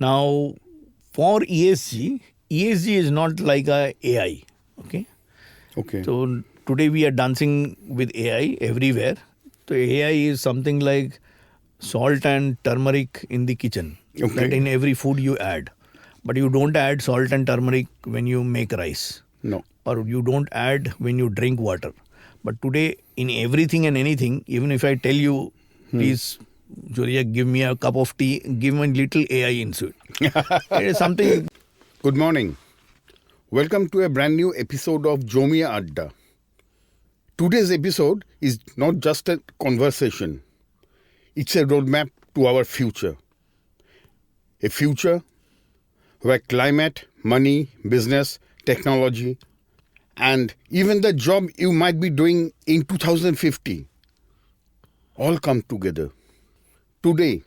Now, for ESG is not like a AI. Okay. So today we are dancing with AI everywhere. So AI is something like salt and turmeric in the kitchen. Okay. That in every food you add. But you don't add salt and turmeric when you make rice. No. Or you don't add when you drink water. But today, in everything and anything, even if I tell you, please, Julia, give me a cup of tea, give me a little AI into it. It is something. Good morning. Welcome to a brand new episode of Jomiya Adda. Today's episode is not just a conversation. It's a roadmap to our future. A future where climate, money, business, technology, and even the job you might be doing in 2050 all come together. Today,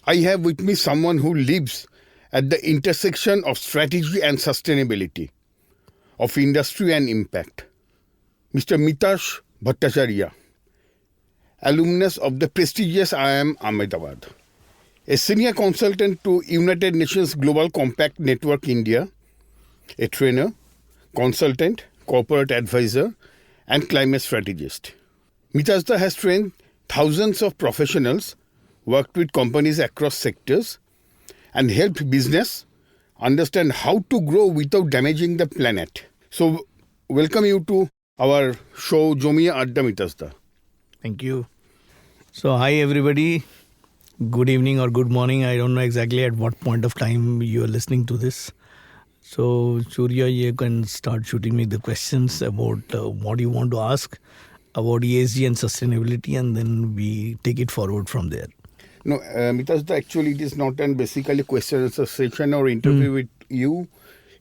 I have with me someone who lives at the intersection of strategy and sustainability, of industry and impact. Mr. Mitash Bhattacharya, alumnus of the prestigious IIM Ahmedabad, a senior consultant to United Nations Global Compact Network India, a trainer, consultant, corporate advisor, and climate strategist. Mitash has trained thousands of professionals, worked with companies across sectors, and helped business understand how to grow without damaging the planet. So, welcome you to our show, Jomiya Adda Mitash. Thank you. So, hi everybody. Good evening or good morning. I don't know exactly at what point of time you are listening to this. So, Surya, you can start shooting me the questions about what you want to ask about ESG and sustainability, and then we take it forward from there. No, Mitash, actually it is not an basically question answer session or interview with you.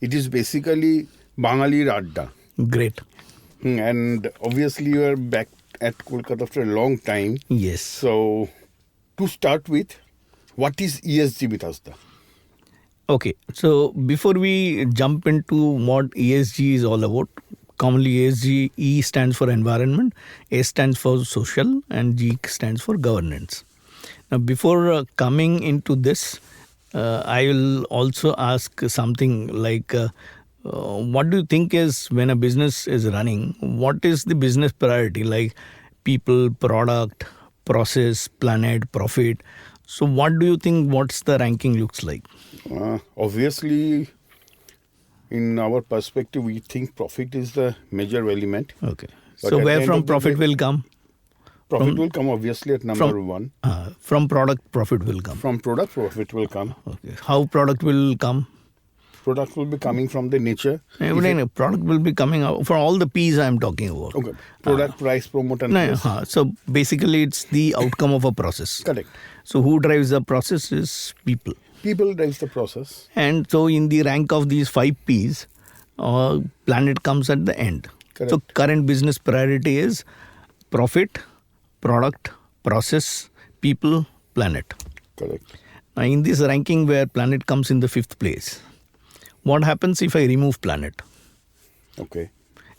It is basically Bangali Adda. Great. And obviously you are back at Kolkata after a long time. Yes. So, to start with, what is ESG, Mitash? Okay, so before we jump into what ESG is all about, commonly ESG, E stands for environment, S stands for social, and G stands for governance. Now, before coming into this, I will also ask something like, what do you think is when a business is running, what is the business priority, like people, product, process, planet, profit? So what do you think, what's the ranking looks like? Obviously, in our perspective, we think profit is the major element. Okay. But So where from profit will come? Profit will come obviously at number one. From product, profit will come. From product, profit will come. Okay. How product will come? Product will be coming from the nature. Product will be coming out for all the P's I'm talking about. Okay. Product, price, promote and place. So basically it's the outcome of a process. Correct. So who drives the process is people. People drives the process. And so in the rank of these 5 P's, planet comes at the end. Correct. So current business priority is profit, product, process, people, planet. Correct. Now in this ranking where planet comes in the 5th place, what happens if I remove planet? Okay.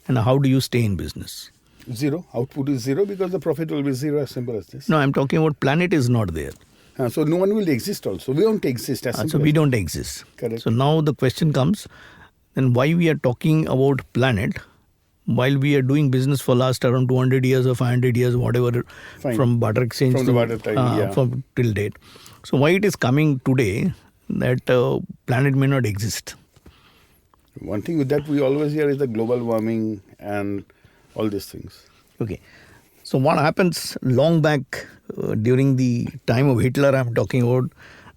And how do you stay in business? Zero. Output is zero because the profit will be zero, as simple as this. No, I'm talking about planet is not there. So no one will exist also. We don't exist as simple So we don't exist. Correct. So now the question comes, then why we are talking about planet while we are doing business for last around 200 years or 500 years, whatever, Fine. from barter exchange From the barter time, from till date. So why it is coming today that planet may not exist? One thing that we always hear is the global warming and all these things. Okay. So what happens long back during the time of Hitler I'm talking about,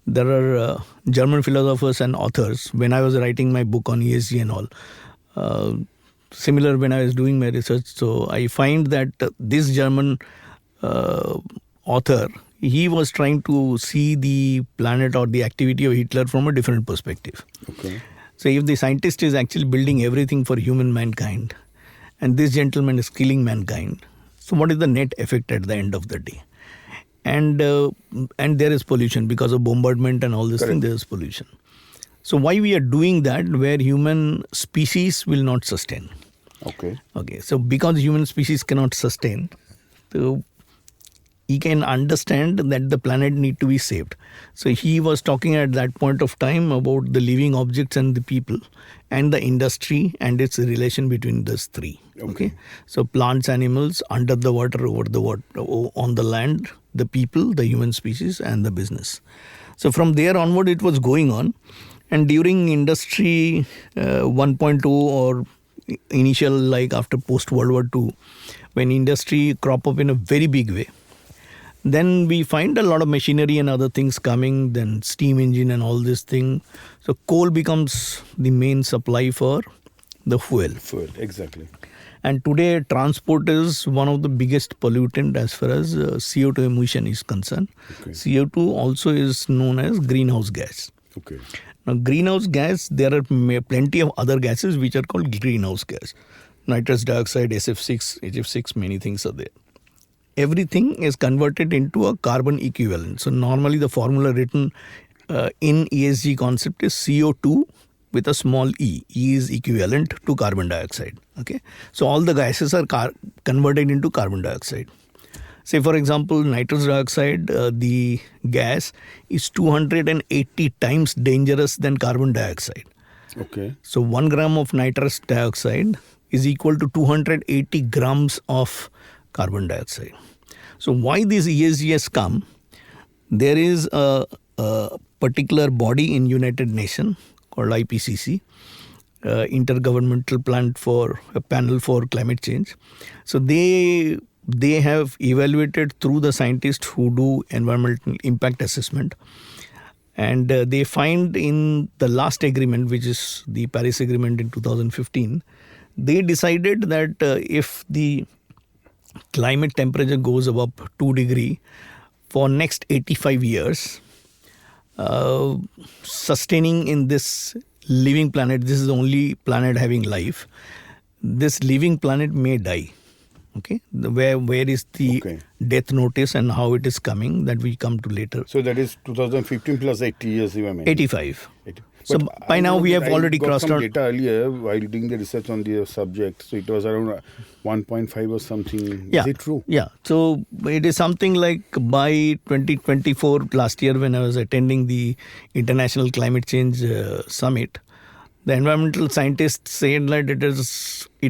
there are German philosophers and authors, when I was writing my book on ESG and all, similar when I was doing my research. So I find that this German author, he was trying to see the planet or the activity of Hitler from a different perspective. Okay. So if the scientist is actually building everything for human mankind and this gentleman is killing mankind, so what is the net effect at the end of the day? And there is pollution because of bombardment and all this thing, there is pollution. So why we are doing that where human species will not sustain? Okay. Okay. So because human species cannot sustain, so he can understand that the planet need to be saved. So he was talking at that point of time about the living objects and the people and the industry and its relation between those three. Okay. So plants, animals, under the water, over the water, on the land, the people, the human species, and the business. So from there onward, it was going on. And during industry 1.0 or initial, like after post-World War II, when industry crop up in a very big way, then we find a lot of machinery and other things coming, then steam engine and all this thing. So coal becomes the main supply for the fuel. Fuel, exactly. And today transport is one of the biggest pollutant as far as CO2 emission is concerned. Okay. CO2 also is known as greenhouse gas. Okay. Now, greenhouse gas, there are plenty of other gases which are called greenhouse gas. Nitrous dioxide, SF6, HF6, many things are there. Everything is converted into a carbon equivalent. So normally the formula written in ESG concept is CO2 with a small e. E is equivalent to carbon dioxide. Okay, so all the gases are converted into carbon dioxide. Say for example, nitrous dioxide, the gas is 280 times dangerous than carbon dioxide. Okay. So 1 gram of nitrous dioxide is equal to 280 grams of carbon dioxide. So why this ESG has come? There is a particular body in United Nations called IPCC, Intergovernmental Panel for Climate Change. So they have evaluated through the scientists who do environmental impact assessment, and they find in the last agreement, which is the Paris Agreement in 2015, they decided that if the climate temperature goes above 2 degrees for next 85 years, sustaining in this living planet, this is the only planet having life, this living planet may die. Okay, where is the death notice and how it is coming, that we come to later. So that is 2015 plus 80 years, you mean? 85. 80. So by now we have already crossed some out. data earlier while doing the research on the subject. So it was around 1.5 or something. Yeah. Is it true? Yeah. So it is something like by 2024, last year when I was attending the International Climate Change Summit, the environmental scientists said that it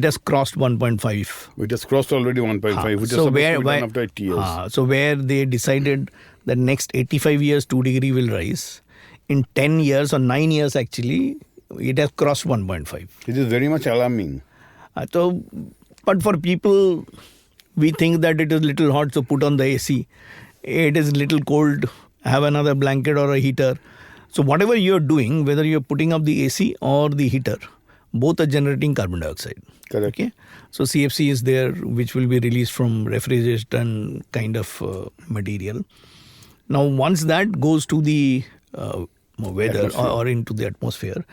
has crossed 1.5. It has crossed already 1.5, which is so supposed where, to be done after 80 years. So where they decided that next 85 years 2 degree will rise, in 10 years or 9 years actually, it has crossed 1.5. It is very much alarming. But for people, we think that it is little hot, so put on the AC. It is little cold, have another blanket or a heater. So whatever you're doing, whether you're putting up the AC or the heater, both are generating carbon dioxide. Correct. Okay. So CFC is there, which will be released from refrigeration kind of material. Now, once that goes to the weather or into the atmosphere,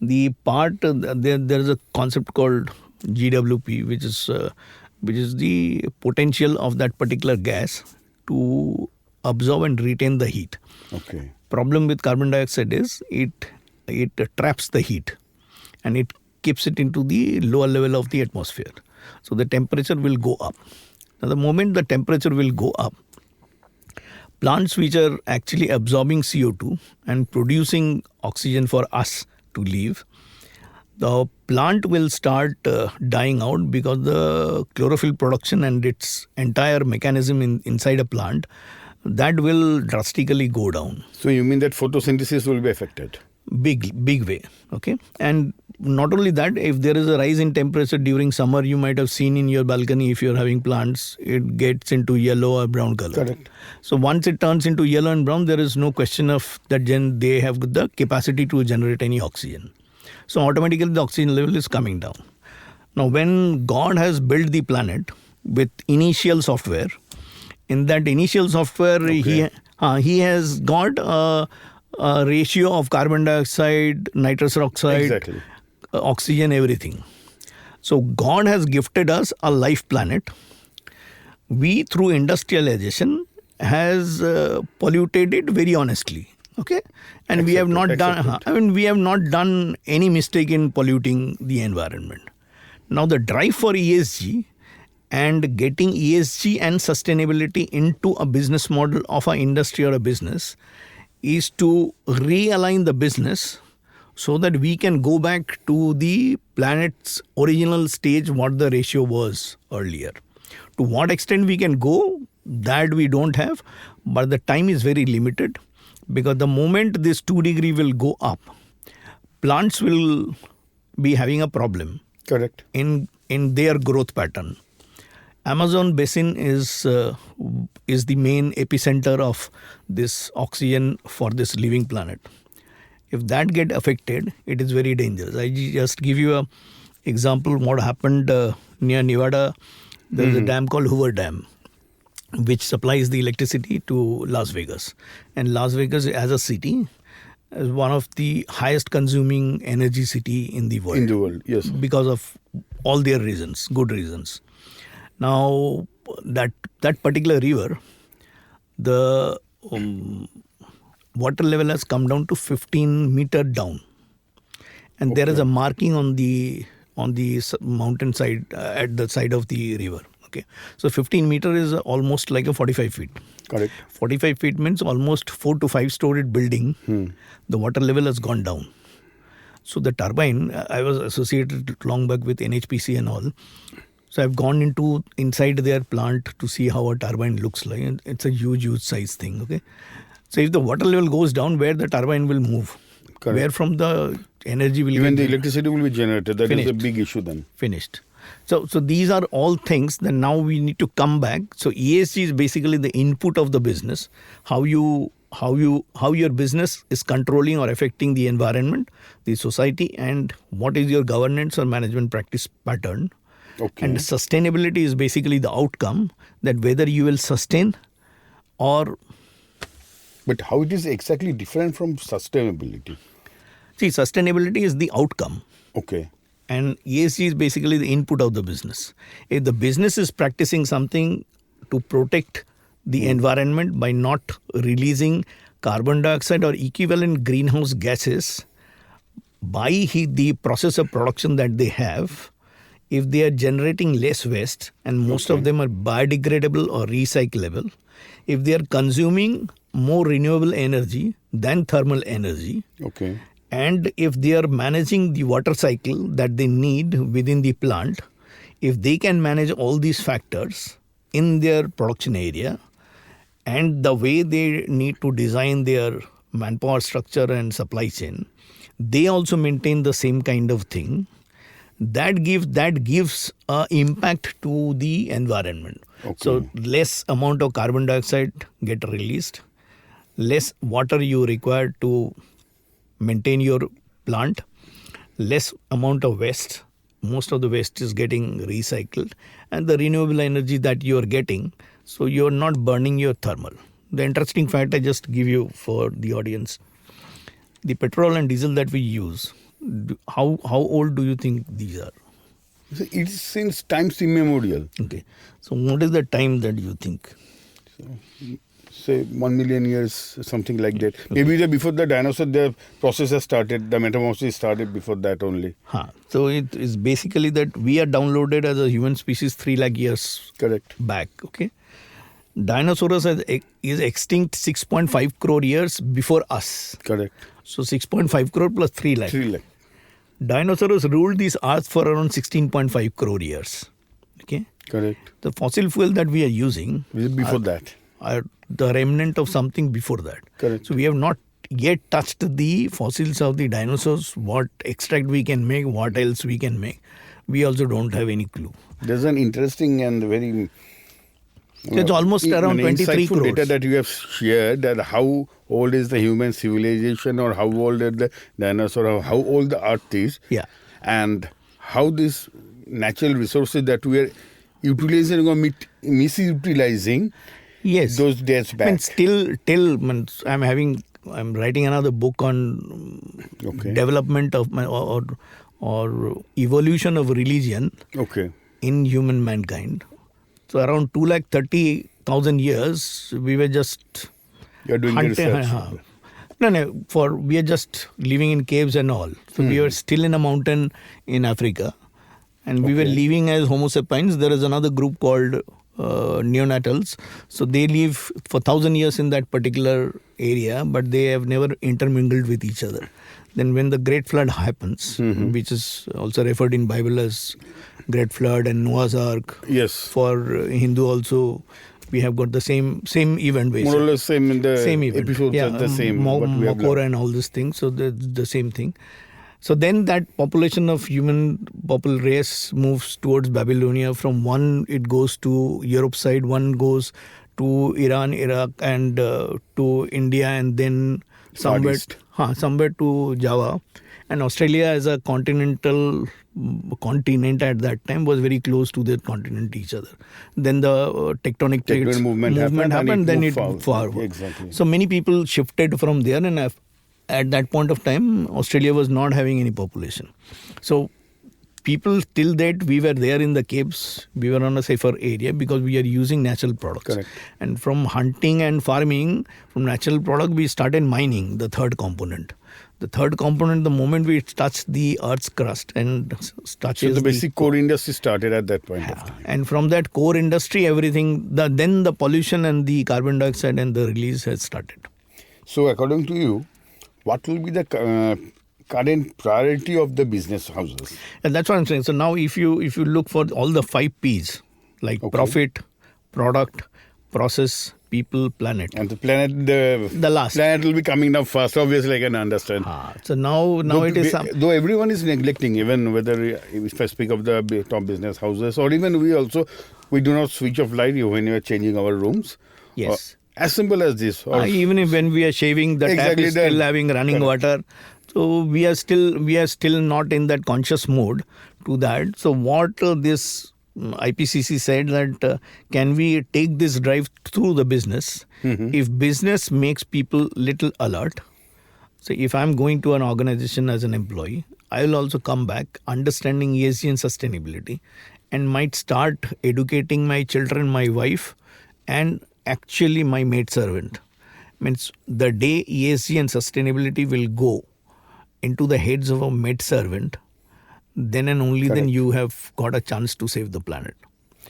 the part there is a concept called GWP, which is the potential of that particular gas to absorb and retain the heat. Okay. Problem with carbon dioxide is it traps the heat and it keeps it into the lower level of the atmosphere. So the temperature will go up. Now the moment the temperature will go up, plants which are actually absorbing CO2 and producing oxygen for us to live, the plant will start dying out because the chlorophyll production and its entire mechanism inside a plant, that will drastically go down. So you mean that photosynthesis will be affected? Big way. Okay. And not only that, if there is a rise in temperature during summer, you might have seen in your balcony, if you're having plants, it gets into yellow or brown color. Correct. So once it turns into yellow and brown, there is no question of that they have the capacity to generate any oxygen. So automatically the oxygen level is coming down. Now when God has built the planet with initial software, in that initial software, he has got a ratio of carbon dioxide, nitrous oxide, oxygen, everything. So God has gifted us a life planet. We, through industrialization, has polluted it very honestly. Okay, and we have not done any mistake in polluting the environment. Now the drive for ESG and getting ESG and sustainability into a business model of an industry or a business is to realign the business so that we can go back to the planet's original stage, what the ratio was earlier. To what extent we can go, that we don't have, but the time is very limited, because the moment this 2 degree will go up, plants will be having a problem. Correct. In their growth pattern. Amazon basin is the main epicenter of this oxygen for this living planet. If that get affected, it is very dangerous. I just give you a example what happened near Nevada. There is a dam called Hoover Dam, which supplies the electricity to Las Vegas. And Las Vegas as a city is one of the highest consuming energy city in the world. In the world, yes. Because of all their reasons, good reasons. Now, that particular river, the water level has come down to 15 meter down, and there is a marking on the mountain side at the side of the river. Okay, so 15 meter is almost like a 45 feet. Correct. 45 feet means almost 4 to 5 storied building. The water level has gone down. So the turbine, I was associated long back with NHPC and all. So I've gone inside their plant to see how a turbine looks like. And it's a huge size thing. Okay. So if the water level goes down, where the turbine will move? Correct. Where from the energy will Even get the electricity will be generated. That is a big issue then. Finished. So these are all things that now we need to come back. So ESG is basically the input of the business. How your business is controlling or affecting the environment, the society, and what is your governance or management practice pattern. Okay. And sustainability is basically the outcome, that whether you will sustain or... But how it is exactly different from sustainability? See, sustainability is the outcome. Okay. And ESG is basically the input of the business. If the business is practicing something to protect the environment by not releasing carbon dioxide or equivalent greenhouse gases by the process of production that they have, if they are generating less waste, and most of them are biodegradable or recyclable, if they are consuming more renewable energy than thermal energy, Okay. and if they are managing the water cycle that they need within the plant, if they can manage all these factors in their production area, and the way they need to design their manpower structure and supply chain, they also maintain the same kind of thing. That gives impact to the environment. Okay. So less amount of carbon dioxide get released, less water you require to maintain your plant, less amount of waste. Most of the waste is getting recycled, and the renewable energy that you are getting, so you are not burning your thermal. The interesting fact I just give you for the audience, the petrol and diesel that we use, how old do you think these are? So it's since times immemorial. Okay, so what is the time that you think? Say 1 million years, something like that. Okay. Maybe before the dinosaur, the process has started, the metamorphosis started before that only. So it is basically that we are downloaded as a human species 3 lakh years Correct. back. Okay, Dinosaurs is extinct 6.5 crore years before us. Correct. So 6.5 crore plus 3 lakh. 3 lakh. Dinosaurs ruled this earth for around 16.5 crore years. Okay. Correct. The fossil fuel that we are using before that are the remnant of something before that. Correct. So we have not yet touched the fossils of the dinosaurs, what extract we can make, what else we can make. We also don't have any clue. There's an interesting and very it's almost around 23 crores. Data that you have shared, that how old is the human civilization, or how old is the dinosaur, or how old the earth is. Yeah. And how these natural resources that we are utilizing or misutilizing. Yes. Those days back. I mean, till I'm writing another book on development of or evolution of religion in human mankind. So around 230,000 years, we were just You're doing research. We are just living in caves and all. So we were still in a mountain in Africa, And we were living as Homo sapiens. There is another group called neonatals. So they live for 1,000 years in that particular area, but they have never intermingled with each other. Then when the Great Flood happens, which is also referred in Bible as Great Flood and Noah's Ark. Yes. For Hindu also, we have got the same event basically. More or less same in the same event. episodes are the same. Makor and all these things. So the same thing. So then that population of human race moves towards Babylonia. From one, it goes to Europe side. One goes to Iran, Iraq, and to India, and then somewhere to Java. And Australia as a continent at that time was very close to the continent each other. Then the tectonic plates movement happened, then it moved forward. Exactly. So many people shifted from there, and at that point of time, Australia was not having any population. So people till that, we were there in the caves, we were on a safer area because we are using natural products. Correct. And from hunting and farming, from natural product, we started mining, the third component. The third component, the moment we touch the earth's crust and touches the basic core industry started at that point of time. And from that core industry, everything, then the pollution and the carbon dioxide and the release has started. So according to you, what will be the current priority of the business houses? And that's what I'm saying. So now if you look for all the 5 P's, like profit, product, process, people, planet. And the planet, the last. Planet will be coming down first, obviously I can understand. So now it is... Though everyone is neglecting, even whether if I speak of the top business houses, or even we do not switch off light when we are changing our rooms. Yes. As simple as this. Even if when we are shaving, the tap is still having running water. So we are still not in that conscious mode to that. So what this IPCC said that can we take this drive through the business? If business makes people little alert, so if I'm going to an organization as an employee, I will also come back understanding ESG and sustainability and might start educating my children, my wife, and actually my maidservant. Means the day ESG and sustainability will go into the heads of a maidservant, then and only then you have got a chance to save the planet.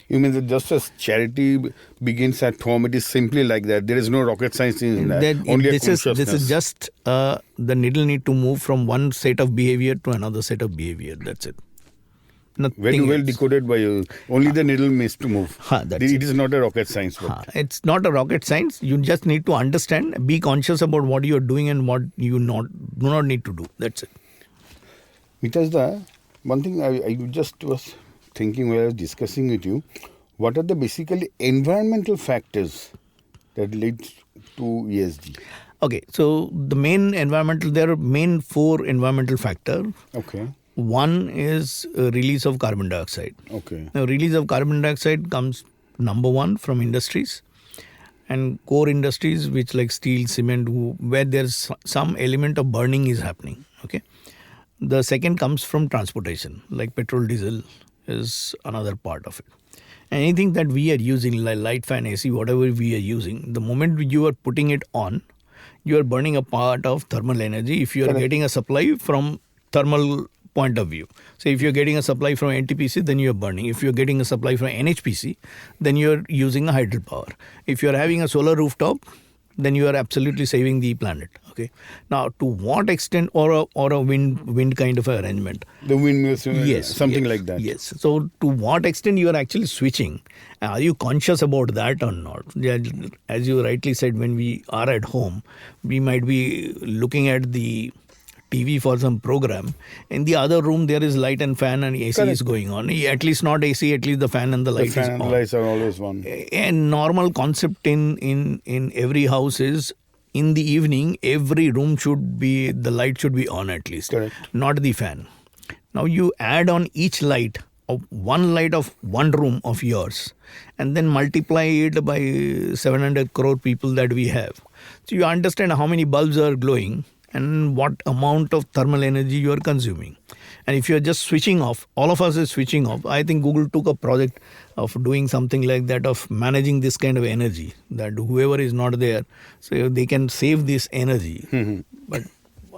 You mean that just as charity begins at home, it is simply like that. There is no rocket science in that. Only this is just the needle need to move from one set of behavior to another set of behavior. That's it. Nothing very well else. Decoded by you. Only the needle needs to move. It is not a rocket science. It's not a rocket science. You just need to understand, be conscious about what you are doing and what you do not need to do. That's it. Mitash, one thing I just was thinking while I was discussing with you, what are the basically environmental factors that lead to ESG? Okay, so there are main 4 environmental factors. Okay. One is release of carbon dioxide. Okay. Now, release of carbon dioxide comes number 1 from industries and core industries, which like steel, cement, where there's some element of burning is happening. Okay. The second comes from transportation, like petrol, diesel is another part of it. Anything that we are using, like light, fan, AC, whatever we are using, the moment you are putting it on, you are burning a part of thermal energy if you are getting a supply from thermal point of view. So if you're getting a supply from NTPC, then you're burning. If you're getting a supply from NHPC, then you're using a hydropower. If you're having a solar rooftop, then you are absolutely saving the planet. Okay. Now, to what extent, or a wind kind of arrangement? The windmills, something like that. Yes. So, to what extent you are actually switching? Are you conscious about that or not? As you rightly said, when we are at home, we might be looking at the TV for some program. In the other room, there is light and fan and AC is going on. At least not AC, at least the fan and the light is on. The fan and the lights are always on. A normal concept in every house is, in the evening, every room the light should be on at least. Correct. Not the fan. Now you add on each light of one light of one room of yours and then multiply it by 700 crore people that we have. So you understand how many bulbs are glowing and what amount of thermal energy you are consuming. And if you are just switching off, all of us is switching off. I think Google took a project of doing something like that, of managing this kind of energy, that whoever is not there, so they can save this energy. But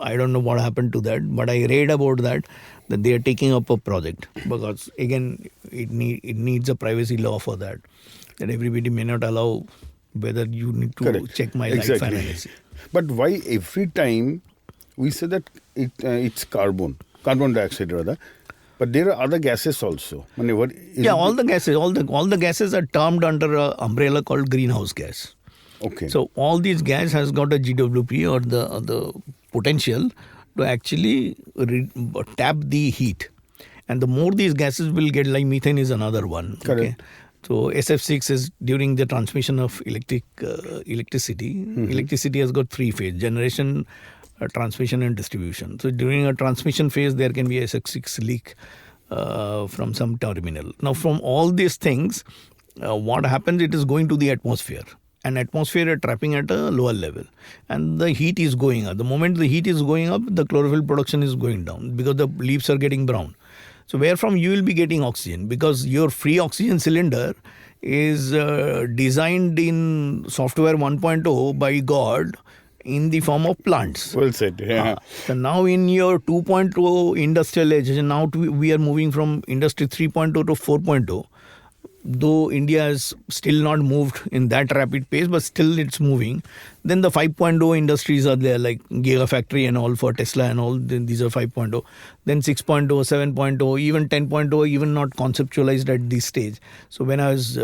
I don't know what happened to that, but I read about that they are taking up a project because again it needs a privacy law for that everybody may not allow whether you need to Correct. check my life Exactly. analysis. But why every time we say that it's carbon dioxide rather, but there are other gases also. I mean, All the gases are termed under an umbrella called greenhouse gas. Okay. So all these gas has got a GWP or the potential to actually tap the heat, and the more these gases will get, like methane is another one. Correct. Okay? So SF6 is during the transmission of electricity. Mm-hmm. Electricity has got three phases: generation, transmission, and distribution. So during a transmission phase, there can be a SF6 leak from some terminal. Now, from all these things, what happens? It is going to the atmosphere. And atmosphere are trapping at a lower level, and the heat is going up. The moment the heat is going up, the chlorophyll production is going down because the leaves are getting brown. So where from you will be getting oxygen, because your free oxygen cylinder is designed in software 1.0 by God in the form of plants. Well said. Yeah. So now in your 2.0 industrialization, now we are moving from industry 3.0 to 4.0. Though India has still not moved in that rapid pace, but still it's moving. Then the 5.0 industries are there, like Gigafactory and all for Tesla and all. Then these are 5.0. Then 6.0, 7.0, even 10.0, even not conceptualized at this stage. So when I was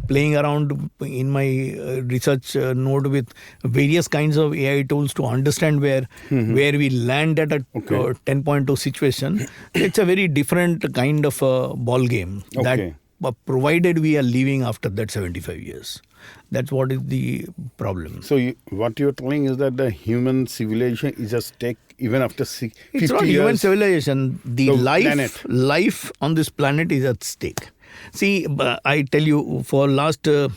playing around in my research node with various kinds of AI tools to understand where we land at a 10.0 situation, it's a very different kind of a ball game. Okay. But provided we are leaving after that 75 years. That's what is the problem. So what you're telling is that the human civilization is at stake even after 50 years? It's not human civilization. The life on this planet is at stake. See, I tell you, for last 3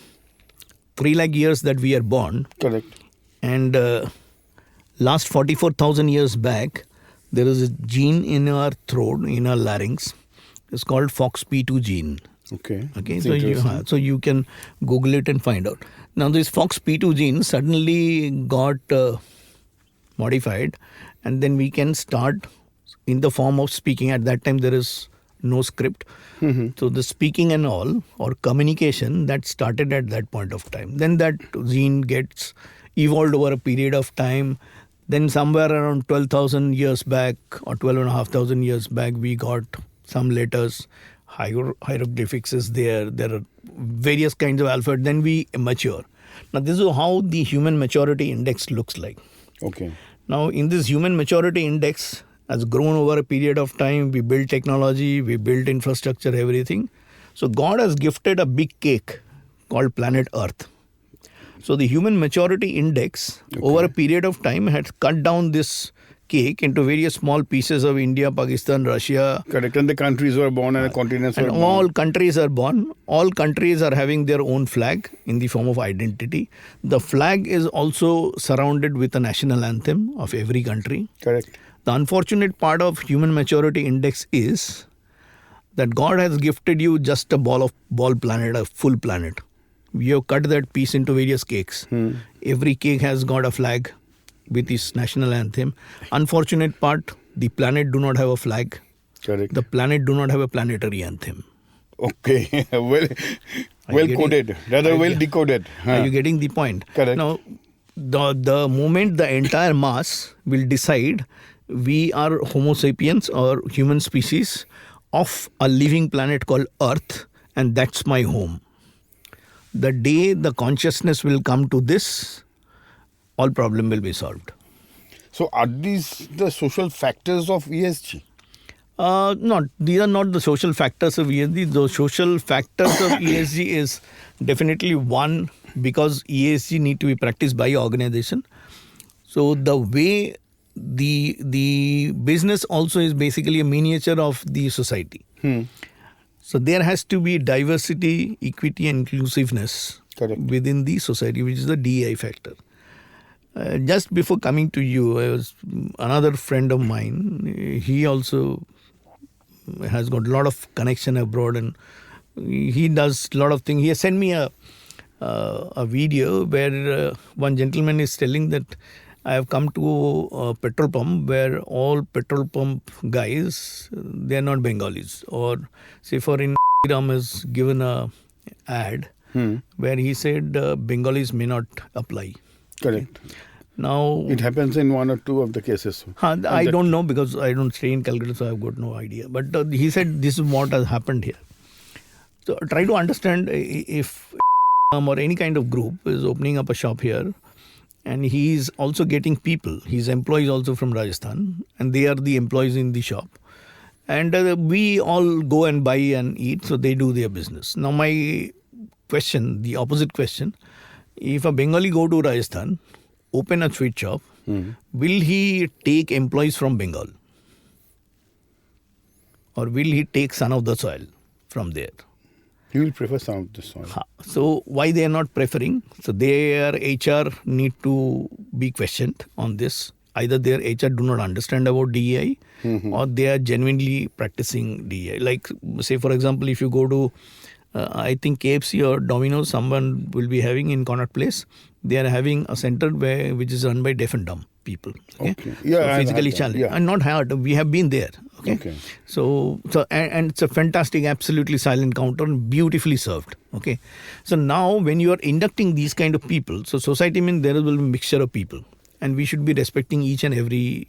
lakh years that we are born. Correct. And last 44,000 years back, there is a gene in our throat, in our larynx. It's called FOXP2 gene. Okay. So you can Google it and find out. Now this FOXP2 gene suddenly got modified, and then we can start in the form of speaking. At that time there is no script. So the speaking and all, or communication, that started at that point of time. Then that gene gets evolved over a period of time. Then somewhere around 12,000 years back or 12,500 years back, we got some letters, hieroglyphics is there. There are various kinds of alphabet. Then we mature. Now this is how the human maturity index looks like. Okay. Now in this human maturity index has grown over a period of time. We build technology, we build infrastructure, everything. So God has gifted a big cake called planet Earth. So the human maturity index over a period of time had cut down this cake into various small pieces of India, Pakistan, Russia. Correct. And the countries were born and the continents were born. All countries are born. All countries are having their own flag in the form of identity. The flag is also surrounded with a national anthem of every country. Correct. The unfortunate part of human maturity index is that God has gifted you just a ball planet, a full planet. We have cut that piece into various cakes. Every cake has got a flag with its national anthem. Unfortunate part, the planet do not have a flag. Correct. The planet do not have a planetary anthem. Okay. well coded. Rather well decoded. Are you getting the point? Correct. Now, the moment the entire mass will decide we are Homo sapiens or human species of a living planet called Earth, and that's my home. The day the consciousness will come to this, all problem will be solved. So are these the social factors of ESG? These are not the social factors of ESG. The social factors of ESG is definitely one, because ESG need to be practiced by organization. So the way the business also is basically a miniature of the society. So there has to be diversity, equity and inclusiveness within the society, which is the DEI factor. Just before coming to you, another friend of mine, he also has got a lot of connection abroad and he does a lot of things. He has sent me a video where one gentleman is telling that I have come to a petrol pump where all petrol pump guys, they are not Bengalis. Or say for in Ram has given a ad where he said Bengalis may not apply. Correct. Now, It happens in one or two of the cases. I don't know because I don't stay in Calcutta, so I've got no idea. But he said this is what has happened here. So try to understand if or any kind of group is opening up a shop here and he's also getting people, his employees also from Rajasthan, and they are the employees in the shop. And we all go and buy and eat, so they do their business. Now my question, the opposite question, if a Bengali go to Rajasthan, open a sweet shop, will he take employees from Bengal? Or will he take son of the soil from there? He will prefer some of the soil. So why they are not preferring? So their HR need to be questioned on this. Either their HR do not understand about DEI or they are genuinely practicing DEI. Like say for example, if you go to I think KFC or Domino's, someone will be having in Connaught Place. They are having a center which is run by deaf and dumb people. Okay. Yeah, so physically challenged. Yeah. And not hard. We have been there. Okay. So and it's a fantastic, absolutely silent counter, beautifully served. Okay. So now when you are inducting these kind of people, so society means there will be a mixture of people. And we should be respecting each and every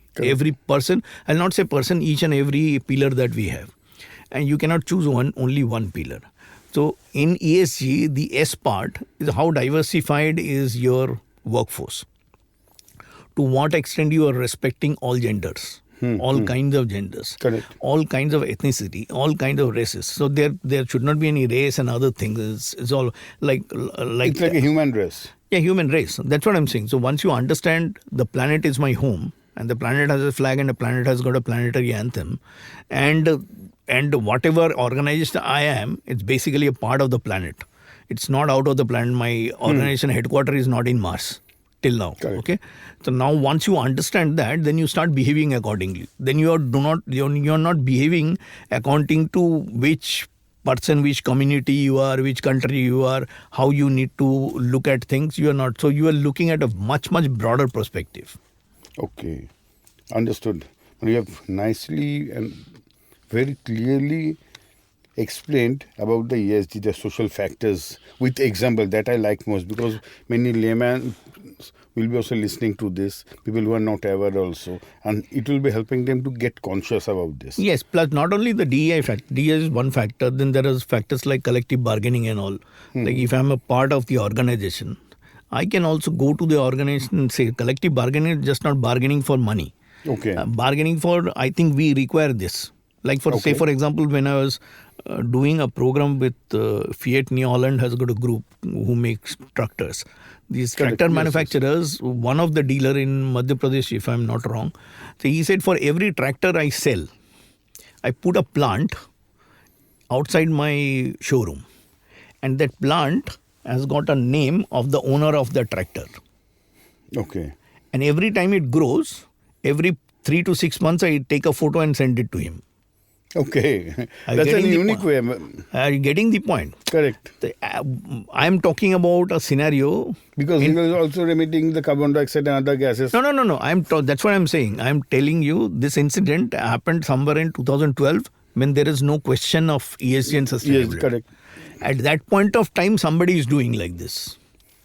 person. I'll not say person, each and every pillar that we have. And you cannot choose only one pillar. So in ESG, the S part is how diversified is your workforce. To what extent you are respecting all genders, all kinds of genders, Correct. all kinds of ethnicity, all kinds of races. So there should not be any race and other things. It's all like It's like a human race. Yeah, human race. That's what I'm saying. So once you understand the planet is my home and the planet has a flag and the planet has got a planetary anthem and whatever organization I am, it's basically a part of the planet. It's not out of the planet. My organization headquarters is not in Mars till now. Correct. Okay. So now once you understand that, then you start behaving accordingly. Then you're not behaving according to which person, which community you are, which country you are, how you need to look at things. You are not. So you are looking at a much, much broader perspective. Okay. Understood. You have nicely and very clearly explained about the ESG, the social factors, with example that I like most, because many laymen will be also listening to this, people who are not aware also, and it will be helping them to get conscious about this. Yes, plus not only the DEI factor, DEI is one factor, then there are factors like collective bargaining and all. Like if I'm a part of the organization, I can also go to the organization and say collective bargaining is just not bargaining for money. Okay. Bargaining for, I think we require this. Like say for example, when I was doing a program with Fiat New Holland has got a group who makes tractors. These tractor manufacturers, one of the dealer in Madhya Pradesh, if I'm not wrong, so he said for every tractor I sell, I put a plant outside my showroom. And that plant has got a name of the owner of the tractor. Okay. And every time it grows, every 3 to 6 months, I take a photo and send it to him. Okay. That's a unique way. Are you getting the point? Correct. I'm talking about a scenario. Because he was also emitting the carbon dioxide and other gases. No. That's what I'm saying. I'm telling you this incident happened somewhere in 2012 when there is no question of ESG and sustainability. Yes, correct. At that point of time, somebody is doing like this.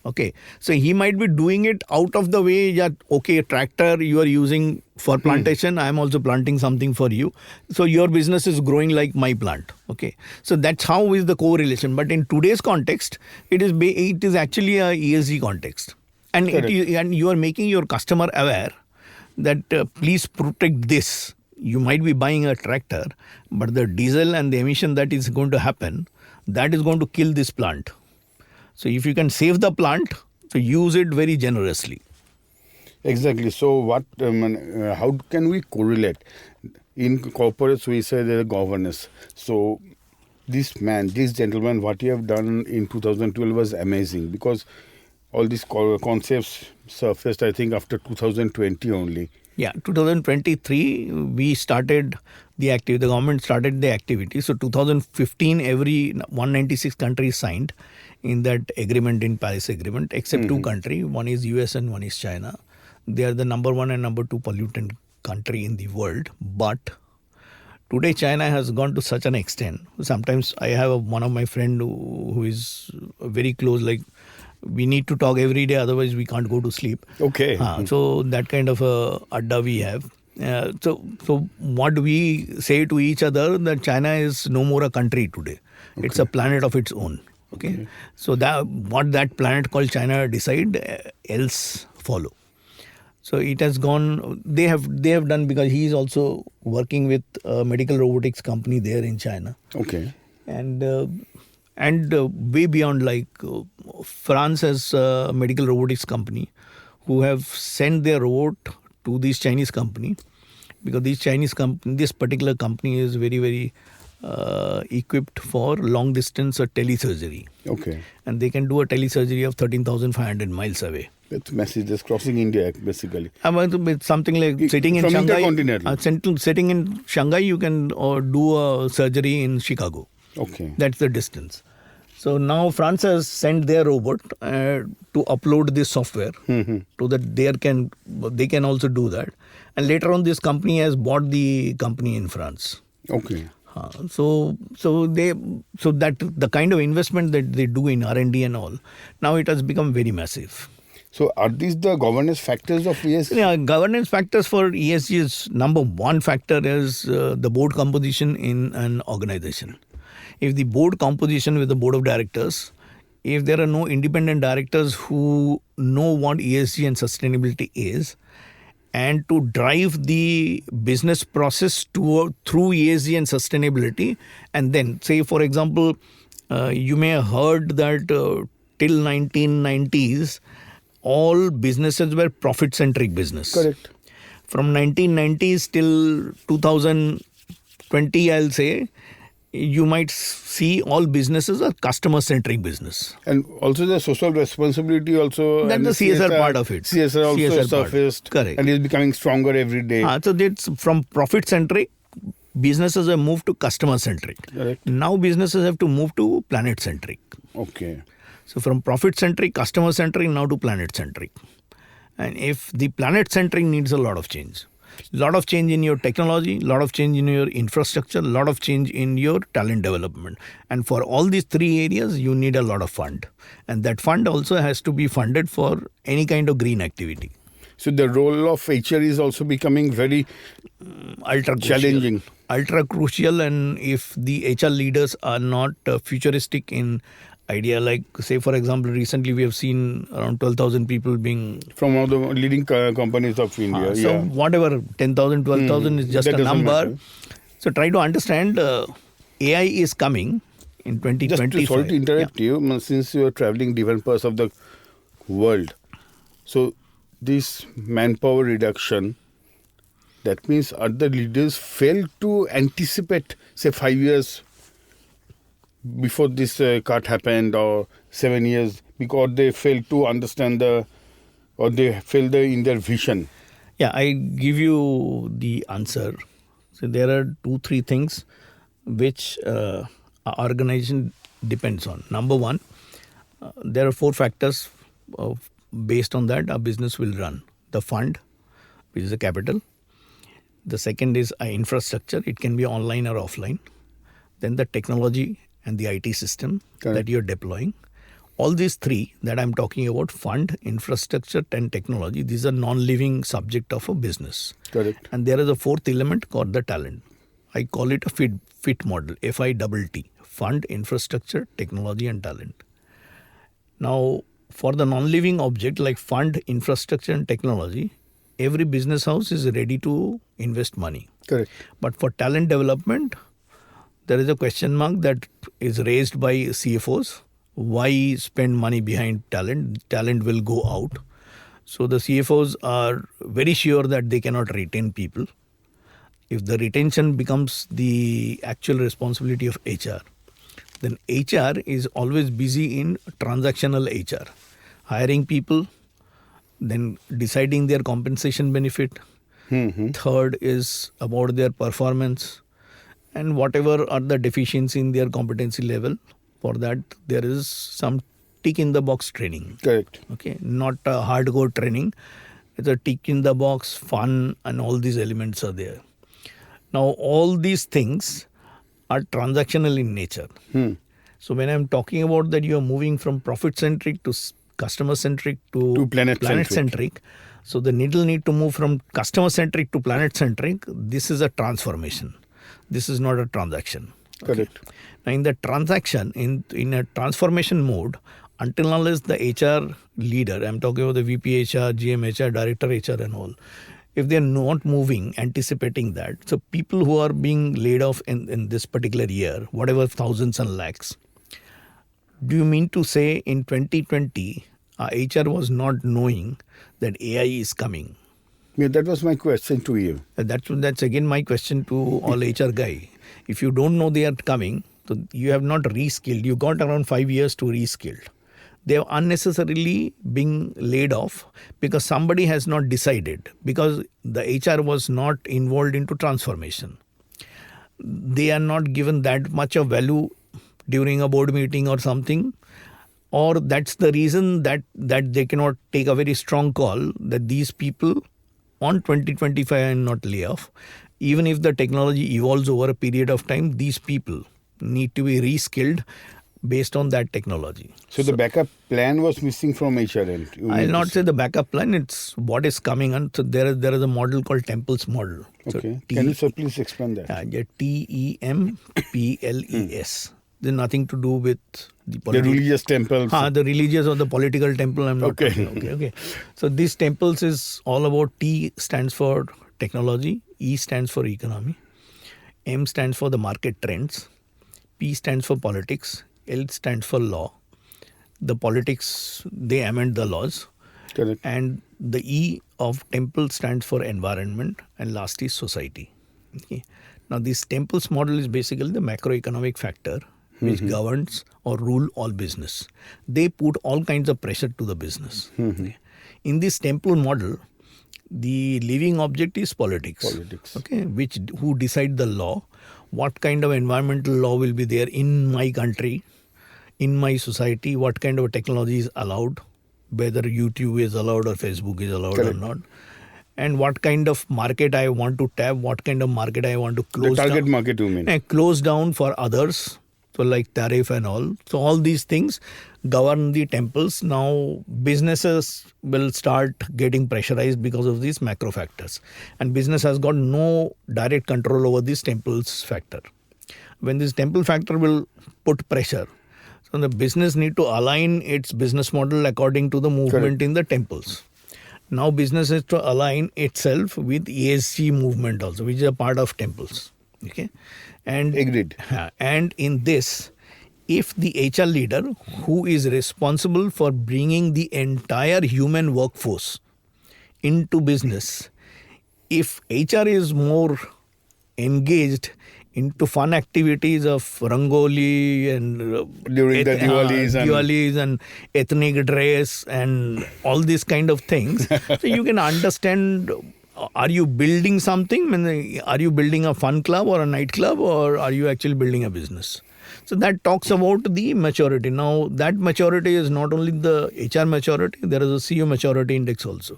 Okay. So he might be doing it out of the way that, okay, a tractor you are using for plantation, I am also planting something for you. So your business is growing like my plant. Okay. So that's how is the correlation. But in today's context, it is actually a ESG context. And and you are making your customer aware that please protect this. You might be buying a tractor, but the diesel and the emission that is going to happen, that is going to kill this plant. So if you can save the plant, so use it very generously. Exactly. So how can we correlate? In corporates, we say there is governance. So this gentleman, what he have done in 2012 was amazing, because all these concepts surfaced, I think, after 2020 only. Yeah, 2023, we started the activity. The government started the activity. So 2015, every 196 countries signed in that agreement, in Paris Agreement, except two countries. One is US and one is China. They are the number 1 and number 2 pollutant country in the world. But today China has gone to such an extent. Sometimes I have one of my friend who is very close, like we need to talk every day, otherwise we can't go to sleep. Okay. So that kind of a adda we have. So what we say to each other, that China is no more a country today. Okay. It's a planet of its own. Okay. So that what that planet called China decide, else follow. So it has gone. They have done, because he is also working with a medical robotics company there in China. Okay. And way beyond, like France has a medical robotics company who have sent their robot to this Chinese company, because this particular company is very, very equipped for long distance telesurgery. Okay. And they can do a telesurgery of 13,500 miles away. That's massive, just crossing India basically. It's something like sitting in Shanghai. Sitting in Shanghai, you can do a surgery in Chicago. Okay. That's the distance. So now France has sent their robot to upload this software so that they can also do that. And later on, this company has bought the company in France. Okay. So that the kind of investment that they do in R&D and all, now it has become very massive. So are these the governance factors of ESG? Yeah, governance factors for ESG is number 1 factor is the board composition in an organization. If the board composition with the board of directors, if there are no independent directors who know what ESG and sustainability is, and to drive the business process through ESG and sustainability, and then say, for example, you may have heard that till 1990s, all businesses were profit-centric business. Correct. From 1990s till 2020, I'll say, you might see all businesses are customer-centric business. And also the social responsibility also. That's the CSR part of it. CSR also CSR surfaced. Correct. And is becoming stronger every day. So that's from profit-centric, businesses have moved to customer-centric. Correct. Now businesses have to move to planet-centric. Okay. So from profit-centric, customer-centric, now to planet-centric. And if the planet-centric needs a lot of change. Lot of change in your technology, lot of change in your infrastructure, lot of change in your talent development. And for all these 3 areas, you need a lot of fund. And that fund also has to be funded for any kind of green activity. So the role of HR is also becoming very ultra challenging. Ultra crucial. And if the HR leaders are not futuristic in idea, like say for example, recently we have seen around 12,000 people being from all the leading companies of India. So whatever, 10,000, 12,000 is just a number. Matter. So try to understand AI is coming in 2025. Just sorry to interrupt you, since you are traveling different parts of the world. So this manpower reduction, that means other leaders fail to anticipate, say 5 years before this cut happened, or 7 years, because they failed to understand or they failed in their vision. Yeah, I give you the answer. So there are 2-3 things which our organization depends on. Number 1, there are 4 factors based on that our business will run. The fund, which is the capital. The second is our infrastructure. It can be online or offline. Then the technology and the IT system that you're deploying. All these 3 that I'm talking about, fund, infrastructure and technology, these are non-living subject of a business. Correct. And there is a 4th element called the talent. I call it a FIT model, FITT, fund, infrastructure, technology and talent. Now, for the non-living object like fund, infrastructure and technology, every business house is ready to invest money. Correct. But for talent development, there is a question mark that is raised by CFOs. Why spend money behind talent? Talent will go out. So the CFOs are very sure that they cannot retain people. If the retention becomes the actual responsibility of HR, then HR is always busy in transactional HR. Hiring people, then deciding their compensation benefit. Third is about their performance. And whatever are the deficiencies in their competency level, for that there is some tick in the box training. Correct. Okay, not a hardcore training. It's a tick in the box, fun, and all these elements are there. Now, all these things are transactional in nature. So when I'm talking about that you are moving from profit-centric to customer-centric to planet-centric, so the needle need to move from customer-centric to planet-centric. This is a transformation. This is not a transaction. Correct. Now, in the transaction, in a transformation mode, until unless the HR leader, I'm talking about the VP HR, GM HR, Director HR and all, if they're not moving, anticipating that, so people who are being laid off in this particular year, whatever thousands and lakhs, do you mean to say in 2020, HR was not knowing that AI is coming? Yeah, that was my question to you. That's again my question to all HR guy. If you don't know they are coming, so you have not reskilled. You got around 5 years to reskill. They have unnecessarily been laid off because somebody has not decided, because the HR was not involved into transformation. They are not given that much of value during a board meeting or something, or that's the reason that they cannot take a very strong call that these people on 2025 and not lay off. Even if the technology evolves over a period of time, these people need to be reskilled based on that technology. So the backup plan was missing from HR end. I'll not say the backup plan, it's what is coming on. So there is a model called Temple's model. Okay. Can you please explain that? TEMPLES. There's nothing to do with the religious temples. The religious or the political temple. I'm not okay. Okay. So these temples is all about. T stands for technology, E stands for economy, M stands for the market trends, P stands for politics, L stands for law. The politics, they amend the laws. Correct. And the E of temple stands for environment, and last is society. Okay. Now this temples model is basically the macroeconomic factor which governs or rule all business. They put all kinds of pressure to the business. Okay. In this temple model, the living object is politics. Okay, who decide the law, what kind of environmental law will be there in my country, in my society, what kind of technology is allowed, whether YouTube is allowed or Facebook is allowed or not, and what kind of market I want to tap, what kind of market I want to close down. The target down, market you mean. Close down for others, so like tariff and all. So all these things govern the temples. Now businesses will start getting pressurized because of these macro factors. And business has got no direct control over this temples factor. When this temple factor will put pressure, so the business need to align its business model according to the movement in the temples. Now business has to align itself with ESG movement also, which is a part of temples. Okay. And agreed. And in this, if the HR leader who is responsible for bringing the entire human workforce into business, if HR is more engaged into fun activities of Rangoli and during the Diwalis and ethnic dress and all these kind of things, so you can understand. Are you building something? Are you building a fun club or a nightclub, or are you actually building a business? So that talks about the maturity. Now that maturity is not only the HR maturity, there is a CEO maturity index also.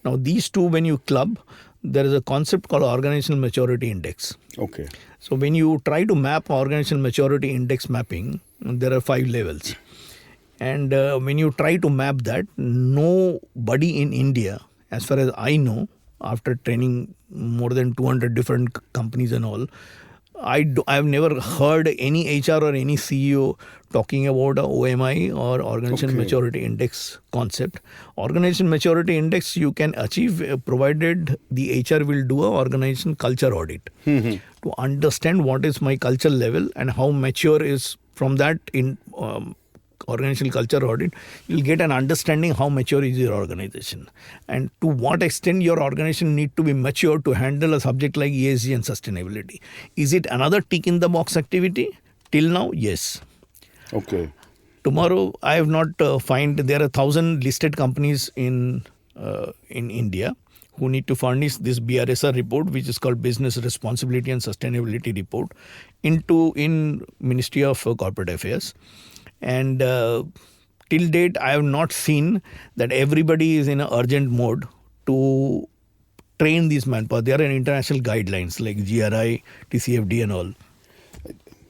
Now these two, when you club, there is a concept called organizational maturity index. Okay. So when you try to map organizational maturity index mapping, there are 5 levels. And when you try to map that, nobody in India, as far as I know, after training more than 200 different companies and all, I've never heard any HR or any CEO talking about a OMI or Organizational Maturity Index concept. Organizational Maturity Index you can achieve provided the HR will do an organization culture audit to understand what is my culture level and how mature is from that in organizational culture audit, you'll get an understanding how mature is your organization and to what extent your organization need to be mature to handle a subject like ESG and sustainability. Is it another tick in the box activity? Till now, yes. Okay. Tomorrow, I have not find there are 1,000 listed companies in India who need to furnish this BRSR report, which is called Business Responsibility and Sustainability Report, in Ministry of Corporate Affairs. And till date, I have not seen that everybody is in an urgent mode to train these manpower. There are international guidelines like GRI, TCFD and all.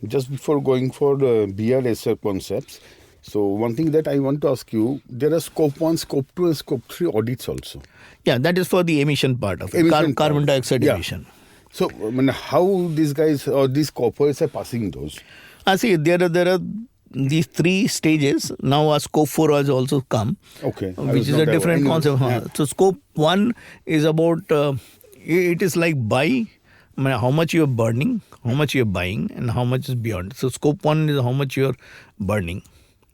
Just before going for the BRSR concepts, so one thing that I want to ask you, there are scope 1, scope 2 and scope 3 audits also. Yeah, that is for the emission part of it, Emission carbon part. dioxide Yeah. emission. So how these guys or these corporates are passing those? See, there are these 3 stages. Now a scope 4 has also come, Okay. I which was is not a aware. different Anyway, concept. yeah. So scope 1 is about, it is like how much you are burning, how much you are buying and how much is beyond. So scope 1 is how much you are burning.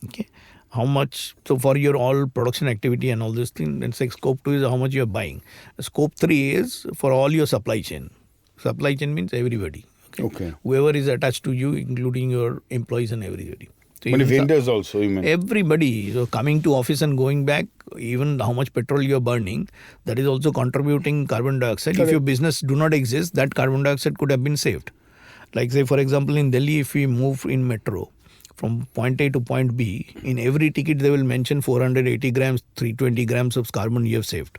Okay. How much, so for your all production activity and all this thing, and scope 2 is how much you are buying. Scope 3 is for all your supply chain. Supply chain means everybody. Okay. Whoever is attached to you, including your employees and everybody. So But even vendors also, you mean? everybody, so coming to office and going back, even how much petrol you are burning, that is also contributing carbon dioxide. Correct. If your business do not exist, that carbon dioxide could have been saved. Like say for example in Delhi, if we move in metro from point A to point B, in every ticket they will mention 480 grams, 320 grams of carbon you have saved.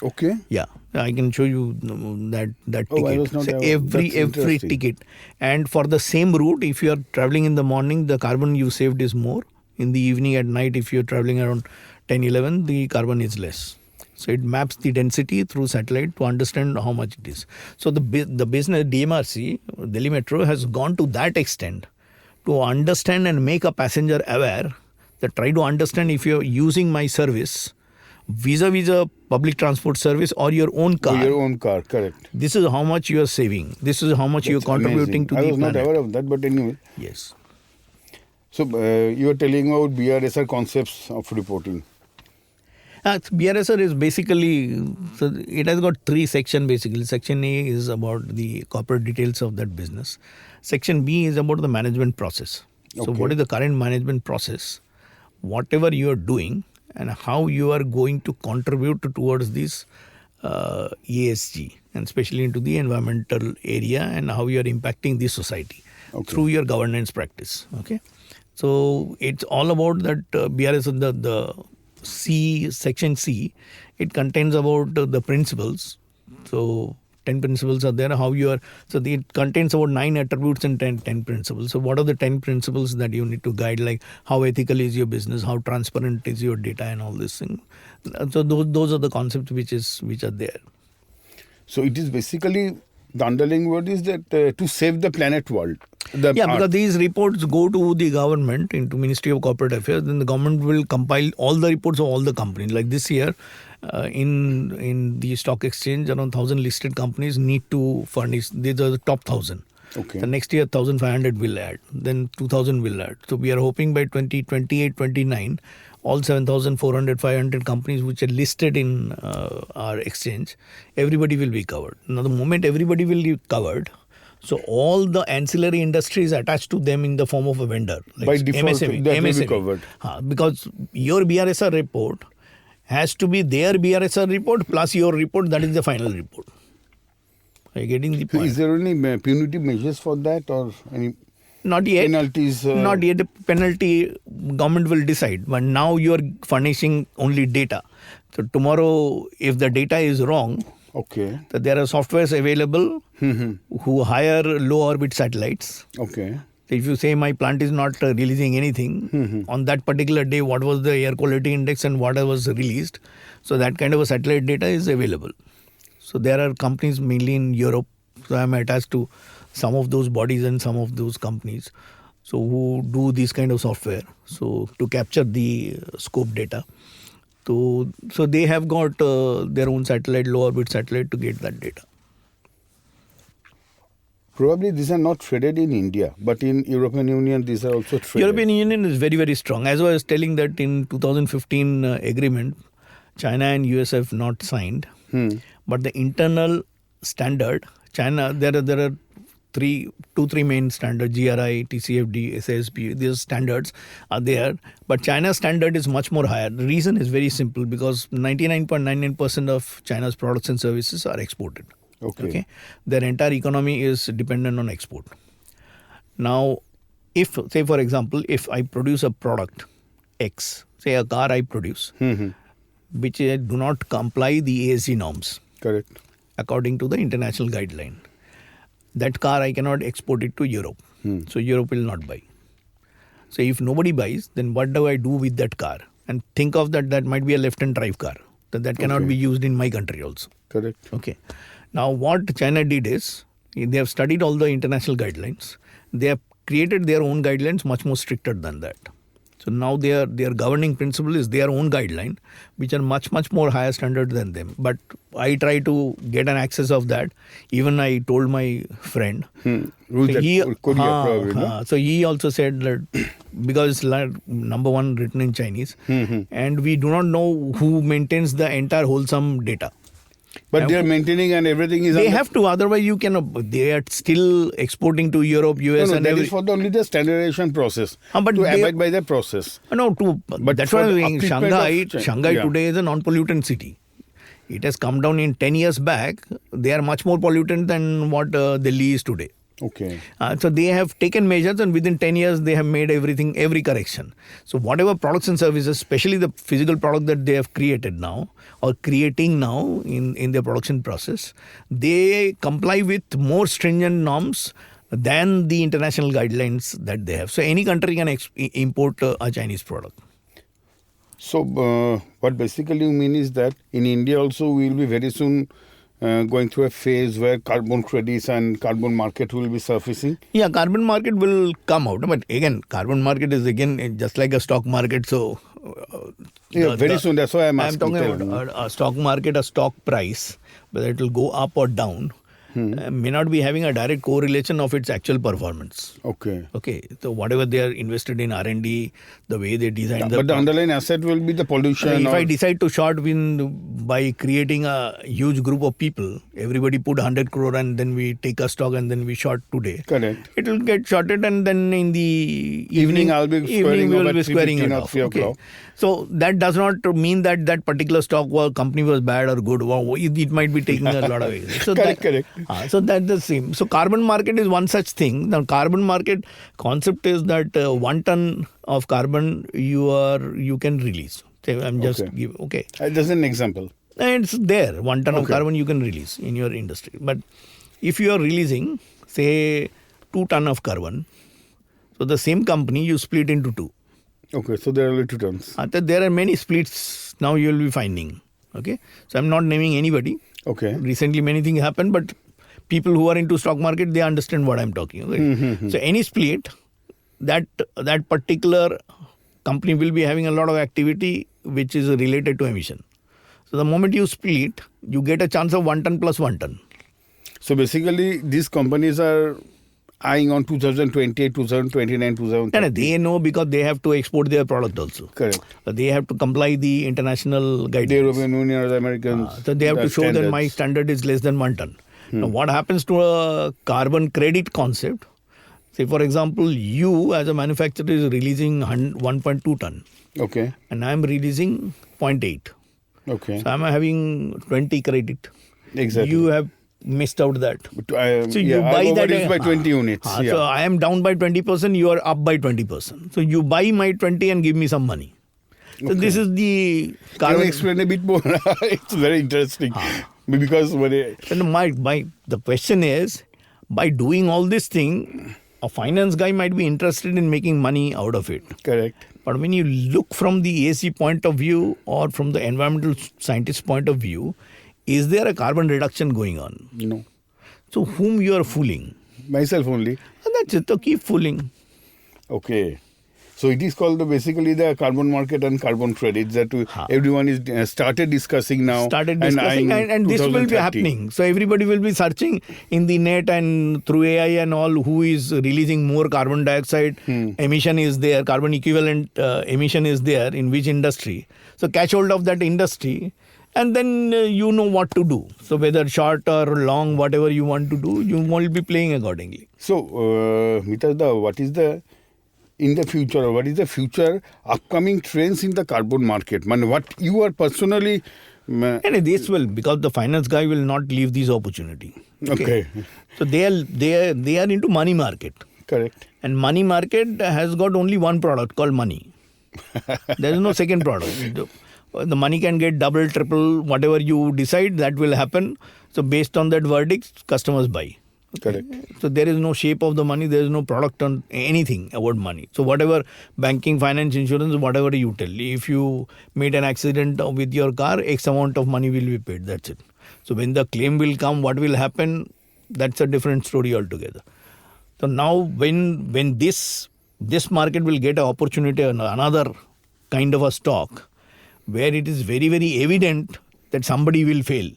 Okay. Yeah, I can show you that Oh, I ticket. was not So aware. every That's interesting. ticket, and for the same route, if you are traveling in the morning, the carbon you saved is more. In the evening at night, if you are traveling around 10, 11, the carbon is less. So it maps the density through satellite to understand how much it is. So the business DMRC, Delhi Metro, has gone to that extent to understand and make a passenger aware that try to understand if you are using my service vis-a-vis a public transport service or your own car. Your own car, correct. This is how much you are saving. This is how much you are That's contributing amazing. to I the was planet. not aware of that, but anyway. Yes. So you are telling about BRSR concepts of reporting. BRSR is basically, so it has got 3 sections basically. Section A is about the corporate details of that business. Section B is about the management process. So Okay. what is the current management process? Whatever you are doing and how you are going to contribute towards this ESG and especially into the environmental area and how you are impacting the society through your governance practice. Okay. So it's all about that BRS, the C, section C, it contains about the principles. So 10 principles are there, how you are, so it contains about 9 attributes and 10 principles. So what are the 10 principles that you need to guide, like how ethical is your business, how transparent is your data and all this thing. So those are the concepts which are there. So it is basically, the underlying word is that to save the planet world. Because these reports go to the government, into Ministry of Corporate Affairs, then the government will compile all the reports of all the companies. Like this year, in the stock exchange, around 1,000 listed companies need to furnish, these are the top 1,000. Okay. The next year, 1,500 will add, then 2,000 will add. So we are hoping by 2028-29, all 7,400, 500 companies which are listed in our exchange, everybody will be covered. Now, the moment everybody will be covered, so all the ancillary industries attached to them in the form of a vendor, like By default, MSME, that will be covered. Because your BRSR report has to be their BRSR report plus your report, that is the final report. Are you getting the So point? is there any punitive measures for that or any Not yet. penalties? Not yet. The penalty government will decide. But now you are furnishing only data. So tomorrow, if the data is wrong, Okay. so there are softwares available who hire low orbit satellites. Okay. So if you say my plant is not releasing anything, on that particular day, what was the air quality index and what was released, so that kind of a satellite data is available. So there are companies mainly in Europe, so I am attached to some of those bodies and some of those companies, so who do this kind of software, so to capture the scope data. So they have got their own satellite, low orbit satellite to get that data. Probably these are not traded in India, but in European Union these are also traded. European Union is very, very strong. As I was telling that in 2015 agreement, China and US have not signed. But the internal standard, China, there are two, three main standards, GRI, TCFD, SASB, these standards are there. But China's standard is much more higher. The reason is very simple, because 99.99% of China's products and services are exported. Okay. Their entire economy is dependent on export. Now, if, say for example, if I produce a product X, say a car I produce, which do not comply the ESG norms Correct. according to the international guideline. That car I cannot export it to Europe. So Europe will not buy. So if nobody buys, then what do I do with that car? And think of that might be a left-hand drive car. That cannot be used in my country also. Correct. Okay. Now what China did is, they have studied all the international guidelines. They have created their own guidelines much more stricter than that. So now their governing principle is their own guideline, which are much more higher standard than them. But I try to get an access of that. Even I told my friend. Who's that? Korea probably, no? So he also said that because number one written in Chinese, and we do not know who maintains the entire wholesome data. But they are maintaining and everything is. They have to, otherwise you cannot. They are still exporting to Europe, US, No, and that is for only the standardization process. But to abide by the process. But that's why I'm saying Shanghai today is a non-pollutant city. It has come down in 10 years back. They are much more pollutant than what Delhi is today. Okay. So they have taken measures, and within 10 years they have made every correction. So whatever products and services, especially the physical product that they have created now or creating now in their production process, they comply with more stringent norms than the international guidelines that they have. So any country can import a Chinese product. So what basically you mean is that in India also we will be very soon going through a phase where carbon credits and carbon market will be surfacing? Yeah, carbon market will come out. But again, carbon market is again just like a stock market. So very soon. That's why I'm asking. I'm talking about a stock market, a stock price, whether it will go up or down, may not be having a direct correlation of its actual performance. Okay. So whatever they are invested in R&D, the way they design But the underlying asset will be the pollution. If I decide to short by creating a huge group of people, everybody put 100 crore and then we take a stock and then we short today. Correct. It will get shorted and then in the evening I'll be squaring it off. Okay. So that does not mean that particular stock or company was bad or good. It might be taking a lot of ways. So correct. So that's the same. So carbon market is one such thing. The carbon market concept is that 1 ton of carbon you can release. I'm just okay. Just an example. It's there. 1 ton of carbon you can release in your industry. But if you are releasing, say, 2 ton of carbon, so the same company you split into 2. Okay, so there are only 2 tons. There are many splits now you will be finding. Okay, so I'm not naming anybody. Okay. Recently many things happened, but people who are into stock market, they understand what I'm talking. Okay? So any split, that particular company will be having a lot of activity which is related to emission. So the moment you split, you get a chance of 1 ton plus 1 ton. So basically, these companies are eyeing on 2028, 2029, 2030. And they know because they have to export their product also. Correct. They have to comply the international guidelines. The European Union or the Americans. So they have to show that my standard is less than 1 ton. Now what happens to a carbon credit concept? Say for example, you as a manufacturer is releasing 1.2 ton. Okay. And I am releasing 0.8. Okay. So I am having 20 credit. Exactly. You have missed out that. So you buy that by 20 units. So I am down by 20%, you are up by 20%. So you buy my 20 and give me some money. So this is the carbon. Can you explain a bit more? It's very interesting. Because the question is, by doing all this thing, a finance guy might be interested in making money out of it. Correct. But when you look from the ESG point of view or from the environmental scientist point of view, is there a carbon reduction going on? No. So whom you are fooling? Myself only. And that's it. So keep fooling. Okay. So it is called basically the carbon market and carbon credits that everyone is started discussing now. And this will be happening. So everybody will be searching in the net and through AI and all who is releasing more carbon dioxide emission is there, carbon equivalent emission is there in which industry. So catch hold of that industry and then you know what to do. So whether short or long, whatever you want to do, you will be playing accordingly. So Mitash, what is the future upcoming trends in the carbon market? What you are personally... And this will, because the finance guy will not leave this opportunity. Okay. So they are into money market. Correct. And money market has got only one product called money. There is no second product. The money can get double, triple, whatever you decide, that will happen. So based on that verdict, customers buy. Correct. So there is no shape of the money, there is no product on anything about money. So whatever banking, finance, insurance, whatever you tell, if you made an accident with your car, X amount of money will be paid. That's it. So when the claim will come, what will happen? That's a different story altogether. So now when this market will get an opportunity, another kind of a stock, where it is very, very evident that somebody will fail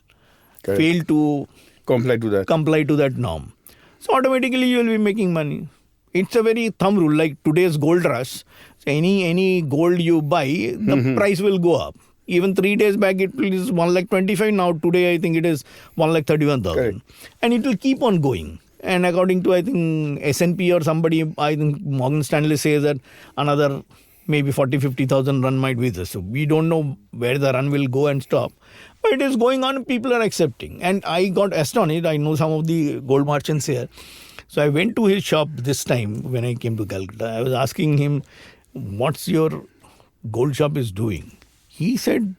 to comply to that norm. So automatically you will be making money. It's a very thumb rule, like today's gold rush. So any gold you buy, the price will go up. Even 3 days back it is 1,25,000. Now today I think it is 1,31,000. And it will keep on going. And according to I think S&P or somebody, I think Morgan Stanley says that another maybe 40,000-50,000 run might be this. So we don't know where the run will go and stop. But it is going on, people are accepting. And I got astonished. I know some of the gold merchants here. So I went to his shop this time when I came to Calcutta. I was asking him, what's your gold shop is doing? He said,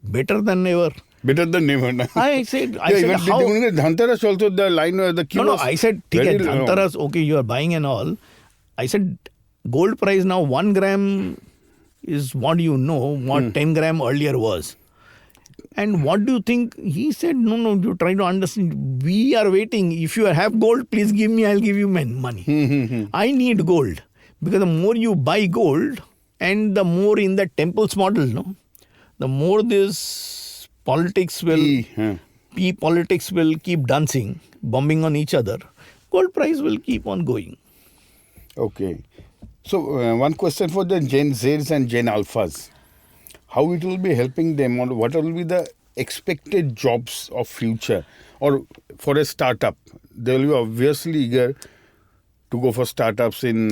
better than ever. Better than never. I said, how? Dhanteras also, the line, the key. No, I said, Dhanteras, okay, you are buying and all. I said, gold price now 1 gram is what you know, what 10 gram earlier was. And what do you think? He said, no, you try to understand. We are waiting. If you have gold, please give me, I'll give you money. I need gold. Because the more you buy gold, and the more in the temples model, no, the more this politics will keep dancing, bombing on each other. Gold price will keep on going. Okay. So one question for the Gen Zs and Gen Alphas. How it will be helping them, or what will be the expected jobs of future? Or for a startup, they will be obviously eager to go for startups in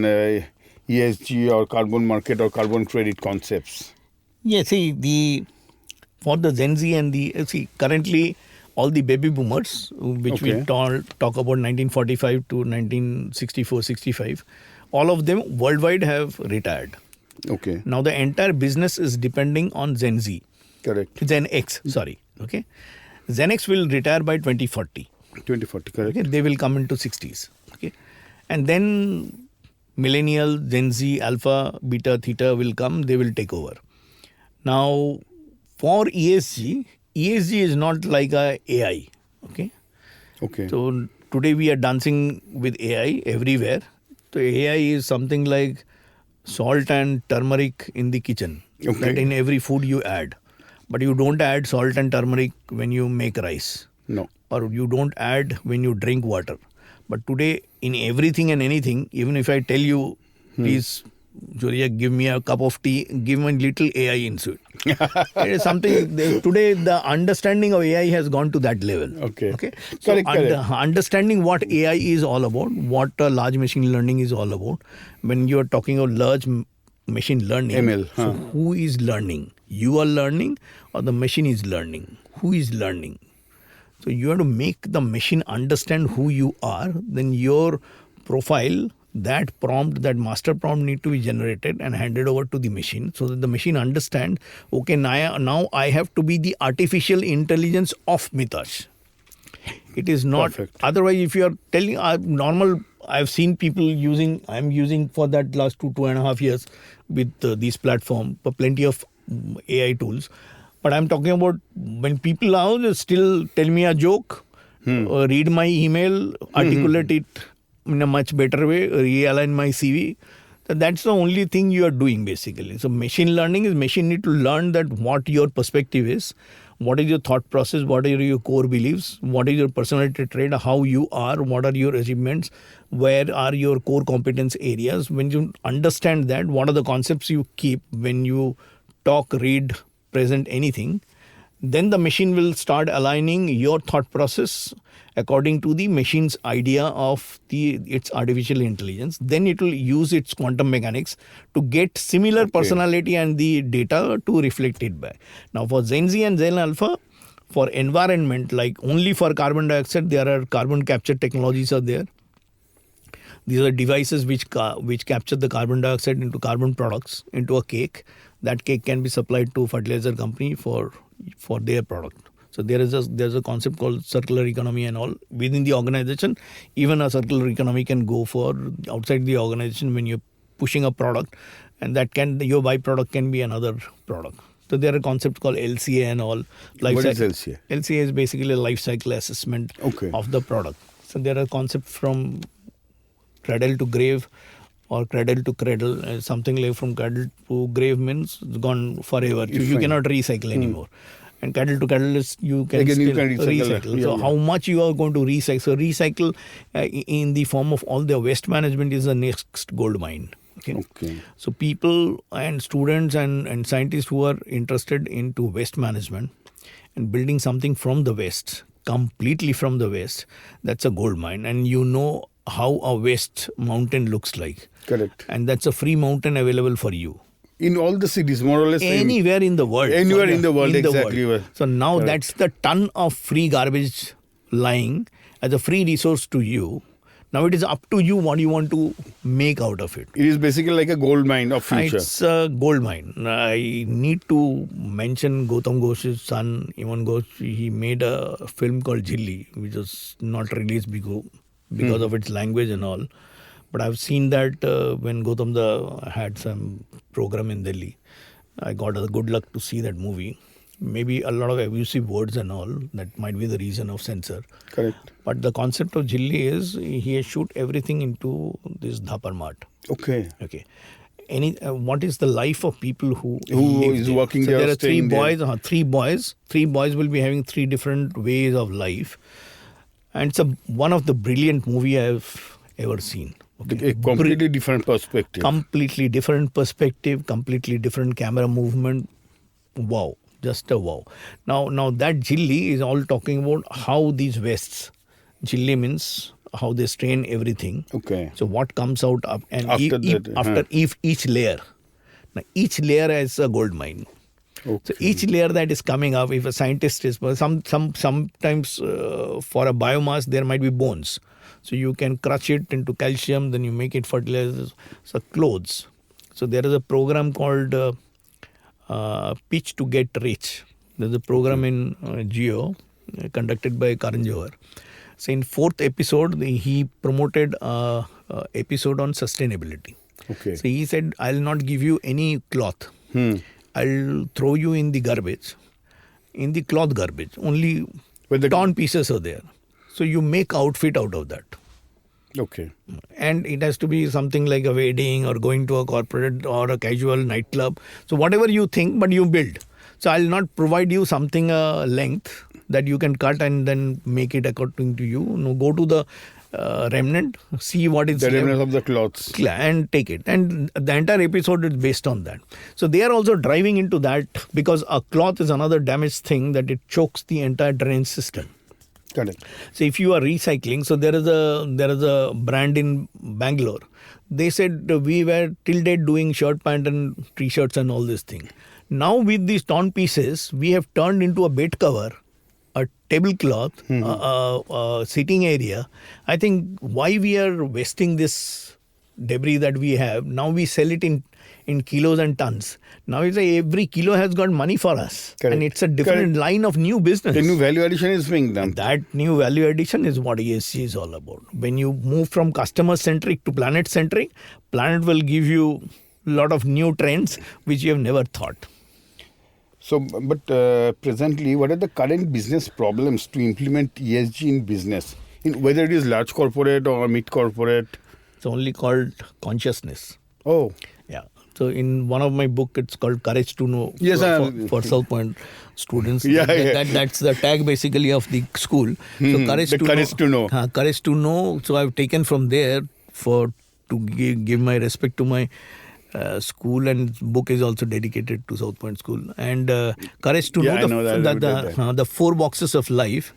ESG or carbon market or carbon credit concepts. Yeah, for the Gen Z and currently all the baby boomers, which we talk about 1945 to 1964-65, all of them worldwide have retired. Okay. Now the entire business is depending on Gen Z. Correct. Gen X, sorry. Okay. Gen X will retire by 2040. 2040, correct. Okay. They will come into 60s. Okay. And then millennial, Gen Z, Alpha, Beta, Theta will come. They will take over. Now for ESG is not like a AI. Okay. Okay. So today we are dancing with AI everywhere. So AI is something like salt and turmeric in the kitchen. Okay. That in every food you add. But you don't add salt and turmeric when you make rice. No. Or you don't add when you drink water. But today in everything and anything, even if I tell you, please, Julia, give me a cup of tea, give me a little AI into it. It is something, today the understanding of AI has gone to that level. Okay. So correct. Understanding what AI is all about, what large machine learning is all about. When you are talking of large machine learning, ML, so who is learning? You are learning or the machine is learning? Who is learning? So you have to make the machine understand who you are. Then your profile, that prompt, that master prompt need to be generated and handed over to the machine so that the machine understand, okay, now I have to be the artificial intelligence of Mitash. It is not. Perfect. Otherwise, if you are telling normal, I've seen people I'm using for that last 2.5 years with these platforms, plenty of AI tools. But I'm talking about when people now still tell me a joke, read my email, articulate it in a much better way, realign my CV. So that's the only thing you are doing basically. So machine learning is machine need to learn that what your perspective is, what is your thought process, what are your core beliefs, what is your personality trait, how you are, what are your achievements, where are your core competence areas. When you understand that, what are the concepts you keep when you talk, read, present anything, then the machine will start aligning your thought process according to the machine's idea of its artificial intelligence. Then it will use its quantum mechanics to get similar personality and the data to reflect it back. Now for Gen Z and Gen Alpha, for environment, like only for carbon dioxide, there are carbon capture technologies are there. These are devices which capture the carbon dioxide into carbon products into a cake. That cake can be supplied to a fertilizer company for their product. So there's a concept called circular economy and all within the organization. Even a circular economy can go for outside the organization when you're pushing a product, and your byproduct can be another product. So there are concepts called LCA and all. What is LCA? LCA is basically a life cycle assessment of the product. So there are concepts from cradle to grave or cradle to cradle. Something like from cradle to grave means it's gone forever. So you cannot recycle anymore. And cradle to cradle is you can recycle. So how much you are going to recycle? So recycle in the form of all the waste management is the next gold mine. Okay. So people and students and scientists who are interested into waste management and building something from the waste, completely from the waste, that's a gold mine. And you know how a waste mountain looks like. Correct. And that's a free mountain available for you. In all the cities, more or less. Anywhere in the world. Anywhere in the world, exactly. So now that's the ton of free garbage lying as a free resource to you. Now it is up to you what you want to make out of it. It is basically like a gold mine of future. It's a gold mine. I need to mention Gautam Ghosh's son, Iman Ghosh. He made a film called Jilly, which was not released because of its language and all. But I've seen that when Gautam had some program in Delhi. I got a good luck to see that movie. Maybe a lot of abusive words and all. That might be the reason of censor. Correct. But the concept of Jilli is he has shoot everything into this Dhapar Mart. Okay. What is the life of people who is there? working so there? There are three boys. Three boys will be having three different ways of life. And it's one of the brilliant movie I've ever seen. Okay. A completely different perspective. Completely different perspective, completely different camera movement. Wow. Just a wow. Now that Jilli is all talking about how these wastes. Jilli means how they strain everything. Okay. So what comes out up and after each layer. Now each layer is a gold mine. Okay. So each layer that is coming up, if a scientist is sometimes for a biomass there might be bones. So you can crush it into calcium, then you make it fertilizers. So clothes. So there is a program called Pitch to Get Rich. There's a program in Geo conducted by Karan Johar. So in 4th episode, he promoted an episode on sustainability. Okay. So he said, I'll not give you any cloth. I'll throw you in the garbage, in the cloth garbage. Only torn pieces are there. So you make outfit out of that. Okay. And it has to be something like a wedding or going to a corporate or a casual nightclub. So whatever you think, but you build. So I'll not provide you something length that you can cut and then make it according to you. No, go to the remnant, see what is the remnant of the cloths, and take it. And the entire episode is based on that. So they are also driving into that because a cloth is another damaged thing that it chokes the entire drainage system. Correct. So if you are recycling, so there is a brand in Bangalore. They said we were till date doing shirt, pant and t-shirts and all this thing. Now with these torn pieces, we have turned into a bed cover, a tablecloth, a sitting area. I think why we are wasting this debris that we have, now we sell it in kilos and tons. Now it's every kilo has got money for us. Correct. And it's a different line of new business. The new value addition is being done. That new value addition is what ESG is all about. When you move from customer-centric to planet-centric, planet will give you a lot of new trends which you have never thought. So, but presently, what are the current business problems to implement ESG in business? Whether it is large corporate or mid-corporate? It's only called consciousness. Oh. Yeah. So in one of my book, it's called Courage to Know. Yes, for South Point students. Yeah, that's the tag basically of the school. So Courage to Know. Courage to Know. So I've taken from there to give my respect to my school, and book is also dedicated to South Point School. And Courage to Know the 4 boxes of life.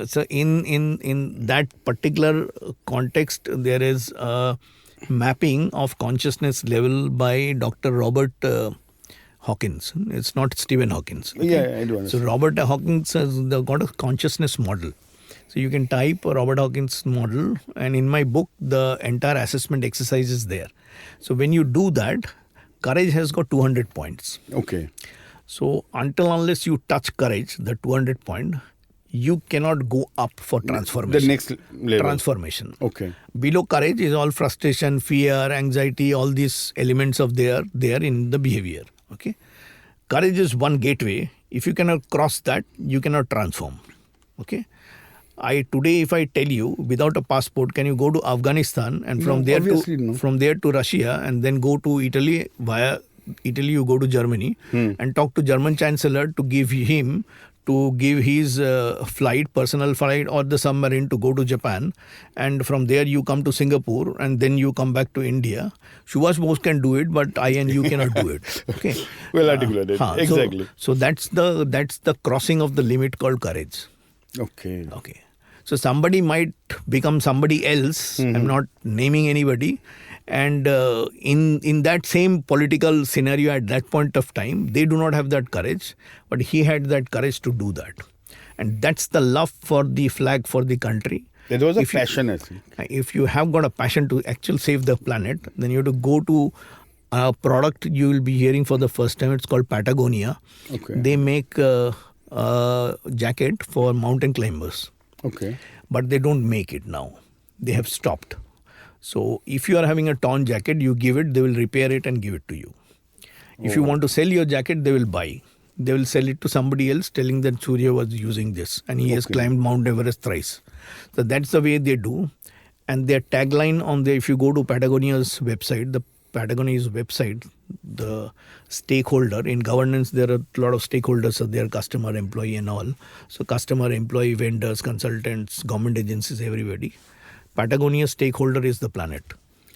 So in that particular context, there is mapping of consciousness level by Dr. Robert Hawkins. It's not Stephen Hawkins. Okay? Yeah, I do understand. So Robert Hawkins has got a consciousness model. So you can type Robert Hawkins model, and in my book, the entire assessment exercise is there. So when you do that, courage has got 200 points. Okay. So until unless you touch courage, the 200 point, you cannot go up for transformation. The next level. Transformation. Okay. Below courage is all frustration, fear, anxiety, all these elements of there in the behavior. Okay. Courage is one gateway. If you cannot cross that, you cannot transform. Okay. Today, if I tell you without a passport, can you go to Afghanistan and from there to Russia and then go to Italy? Via Italy, you go to Germany and talk to German Chancellor to give his personal flight or the submarine to go to Japan, and from there you come to Singapore and then you come back to India. Subhash Bose can do it, but I and you cannot do it. Okay. Well articulated. Exactly. So that's the crossing of the limit called courage. Okay. Okay. So somebody might become somebody else. I'm not naming anybody. And in that same political scenario at that point of time, they do not have that courage, but he had that courage to do that. And that's the love for the flag, for the country. It was a passion, I think. If you have got a passion to actually save the planet, then you have to go to a product you will be hearing for the first time. It's called Patagonia. Okay. They make a jacket for mountain climbers. Okay. But they don't make it now. They have stopped. So if you are having a torn jacket, you give it, they will repair it and give it to you. If you want to sell your jacket, they will buy. They will sell it to somebody else telling that Surya was using this and he has climbed Mount Everest thrice. So that's the way they do. And their tagline if you go to Patagonia's website, the stakeholder in governance, there are a lot of stakeholders, so their customer, employee and all. So customer, employee, vendors, consultants, government agencies, everybody. Patagonia's stakeholder is the planet.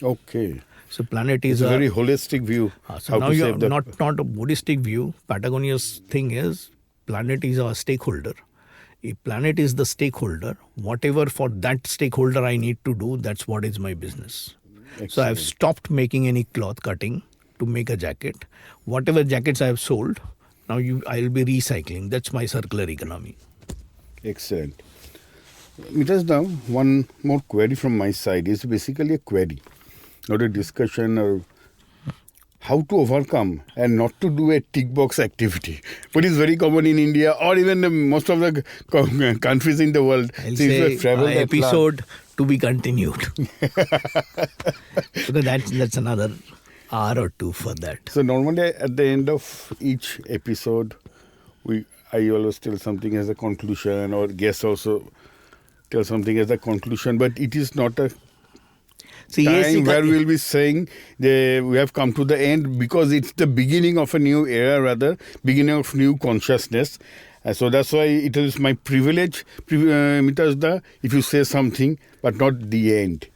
Okay. So planet is a very holistic view. So now you are not a Buddhistic view. Patagonia's thing is planet is our stakeholder. If planet is the stakeholder, whatever for that stakeholder I need to do, that's what is my business. Excellent. So I've stopped making any cloth cutting to make a jacket. Whatever jackets I have sold, now I'll be recycling. That's my circular economy. Excellent. Mitash, now one more query from my side is basically a query, not a discussion or how to overcome and not to do a tick box activity. But it's very common in India or even most of the countries in the world. I'll say episode to be continued. Because that's another hour or two for that. So normally at the end of each episode, I always tell something as a conclusion, or guests also tell something as a conclusion, but it is not a time where we'll be saying we have come to the end, because it's the beginning of a new era, beginning of new consciousness. So that's why it is my privilege, Mitash, if you say something, but not the end.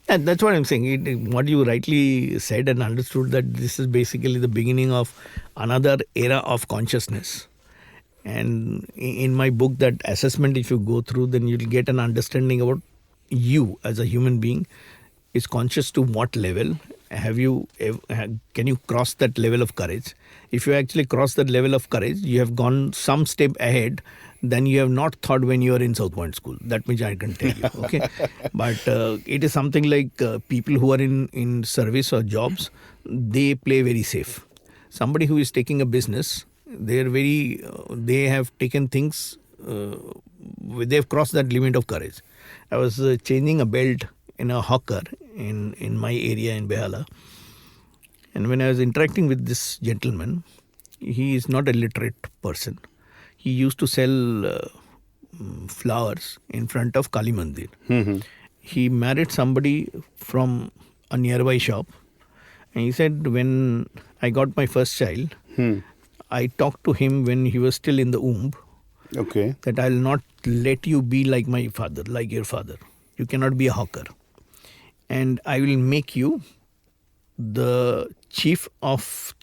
And that's what I'm saying. What you rightly said and understood, that this is basically the beginning of another era of consciousness. And in my book, that assessment, if you go through, then you'll get an understanding about you as a human being is conscious to what level. Can you cross that level of courage? If you actually cross that level of courage, you have gone some step ahead than you have not thought when you are in South Point School. That much I can tell you. Okay, but it is something like people who are in service or jobs, they play very safe. Somebody who is taking a business, they have taken things. They have crossed that limit of courage. I was changing a belt in a hawker in my area in Behala. And when I was interacting with this gentleman, he is not a literate person. He used to sell flowers in front of Kali Mandir. Mm-hmm. He married somebody from a nearby shop. And he said, when I got my first child, I talked to him when he was still in the womb. Okay. That I'll not let you be like my father, like your father. You cannot be a hawker. And I will make you the chief of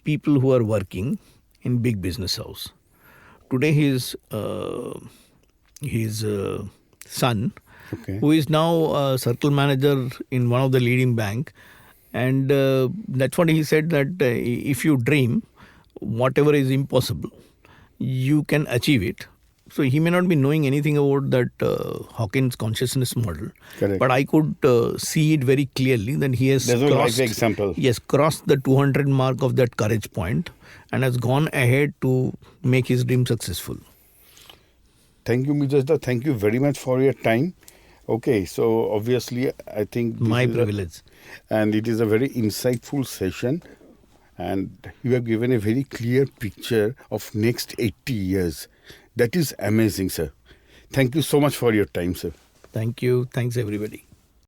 people who are working in big business house. Today his son, who is now a circle manager in one of the leading bank, and that's what he said, that if you dream, whatever is impossible, you can achieve it So he may not be knowing anything about that Hawkins consciousness model. Correct. But I could see it very clearly that he has There's a live example. Yes, crossed the 200 mark of that courage point and has gone ahead to make his dream successful. Thank you, Mitash. Thank you very much for your time. Okay, so obviously I think My privilege. And it is a very insightful session, and you have given a very clear picture of next 80 years. That is amazing, sir. Thank you so much for your time, sir. Thank you. Thanks, everybody.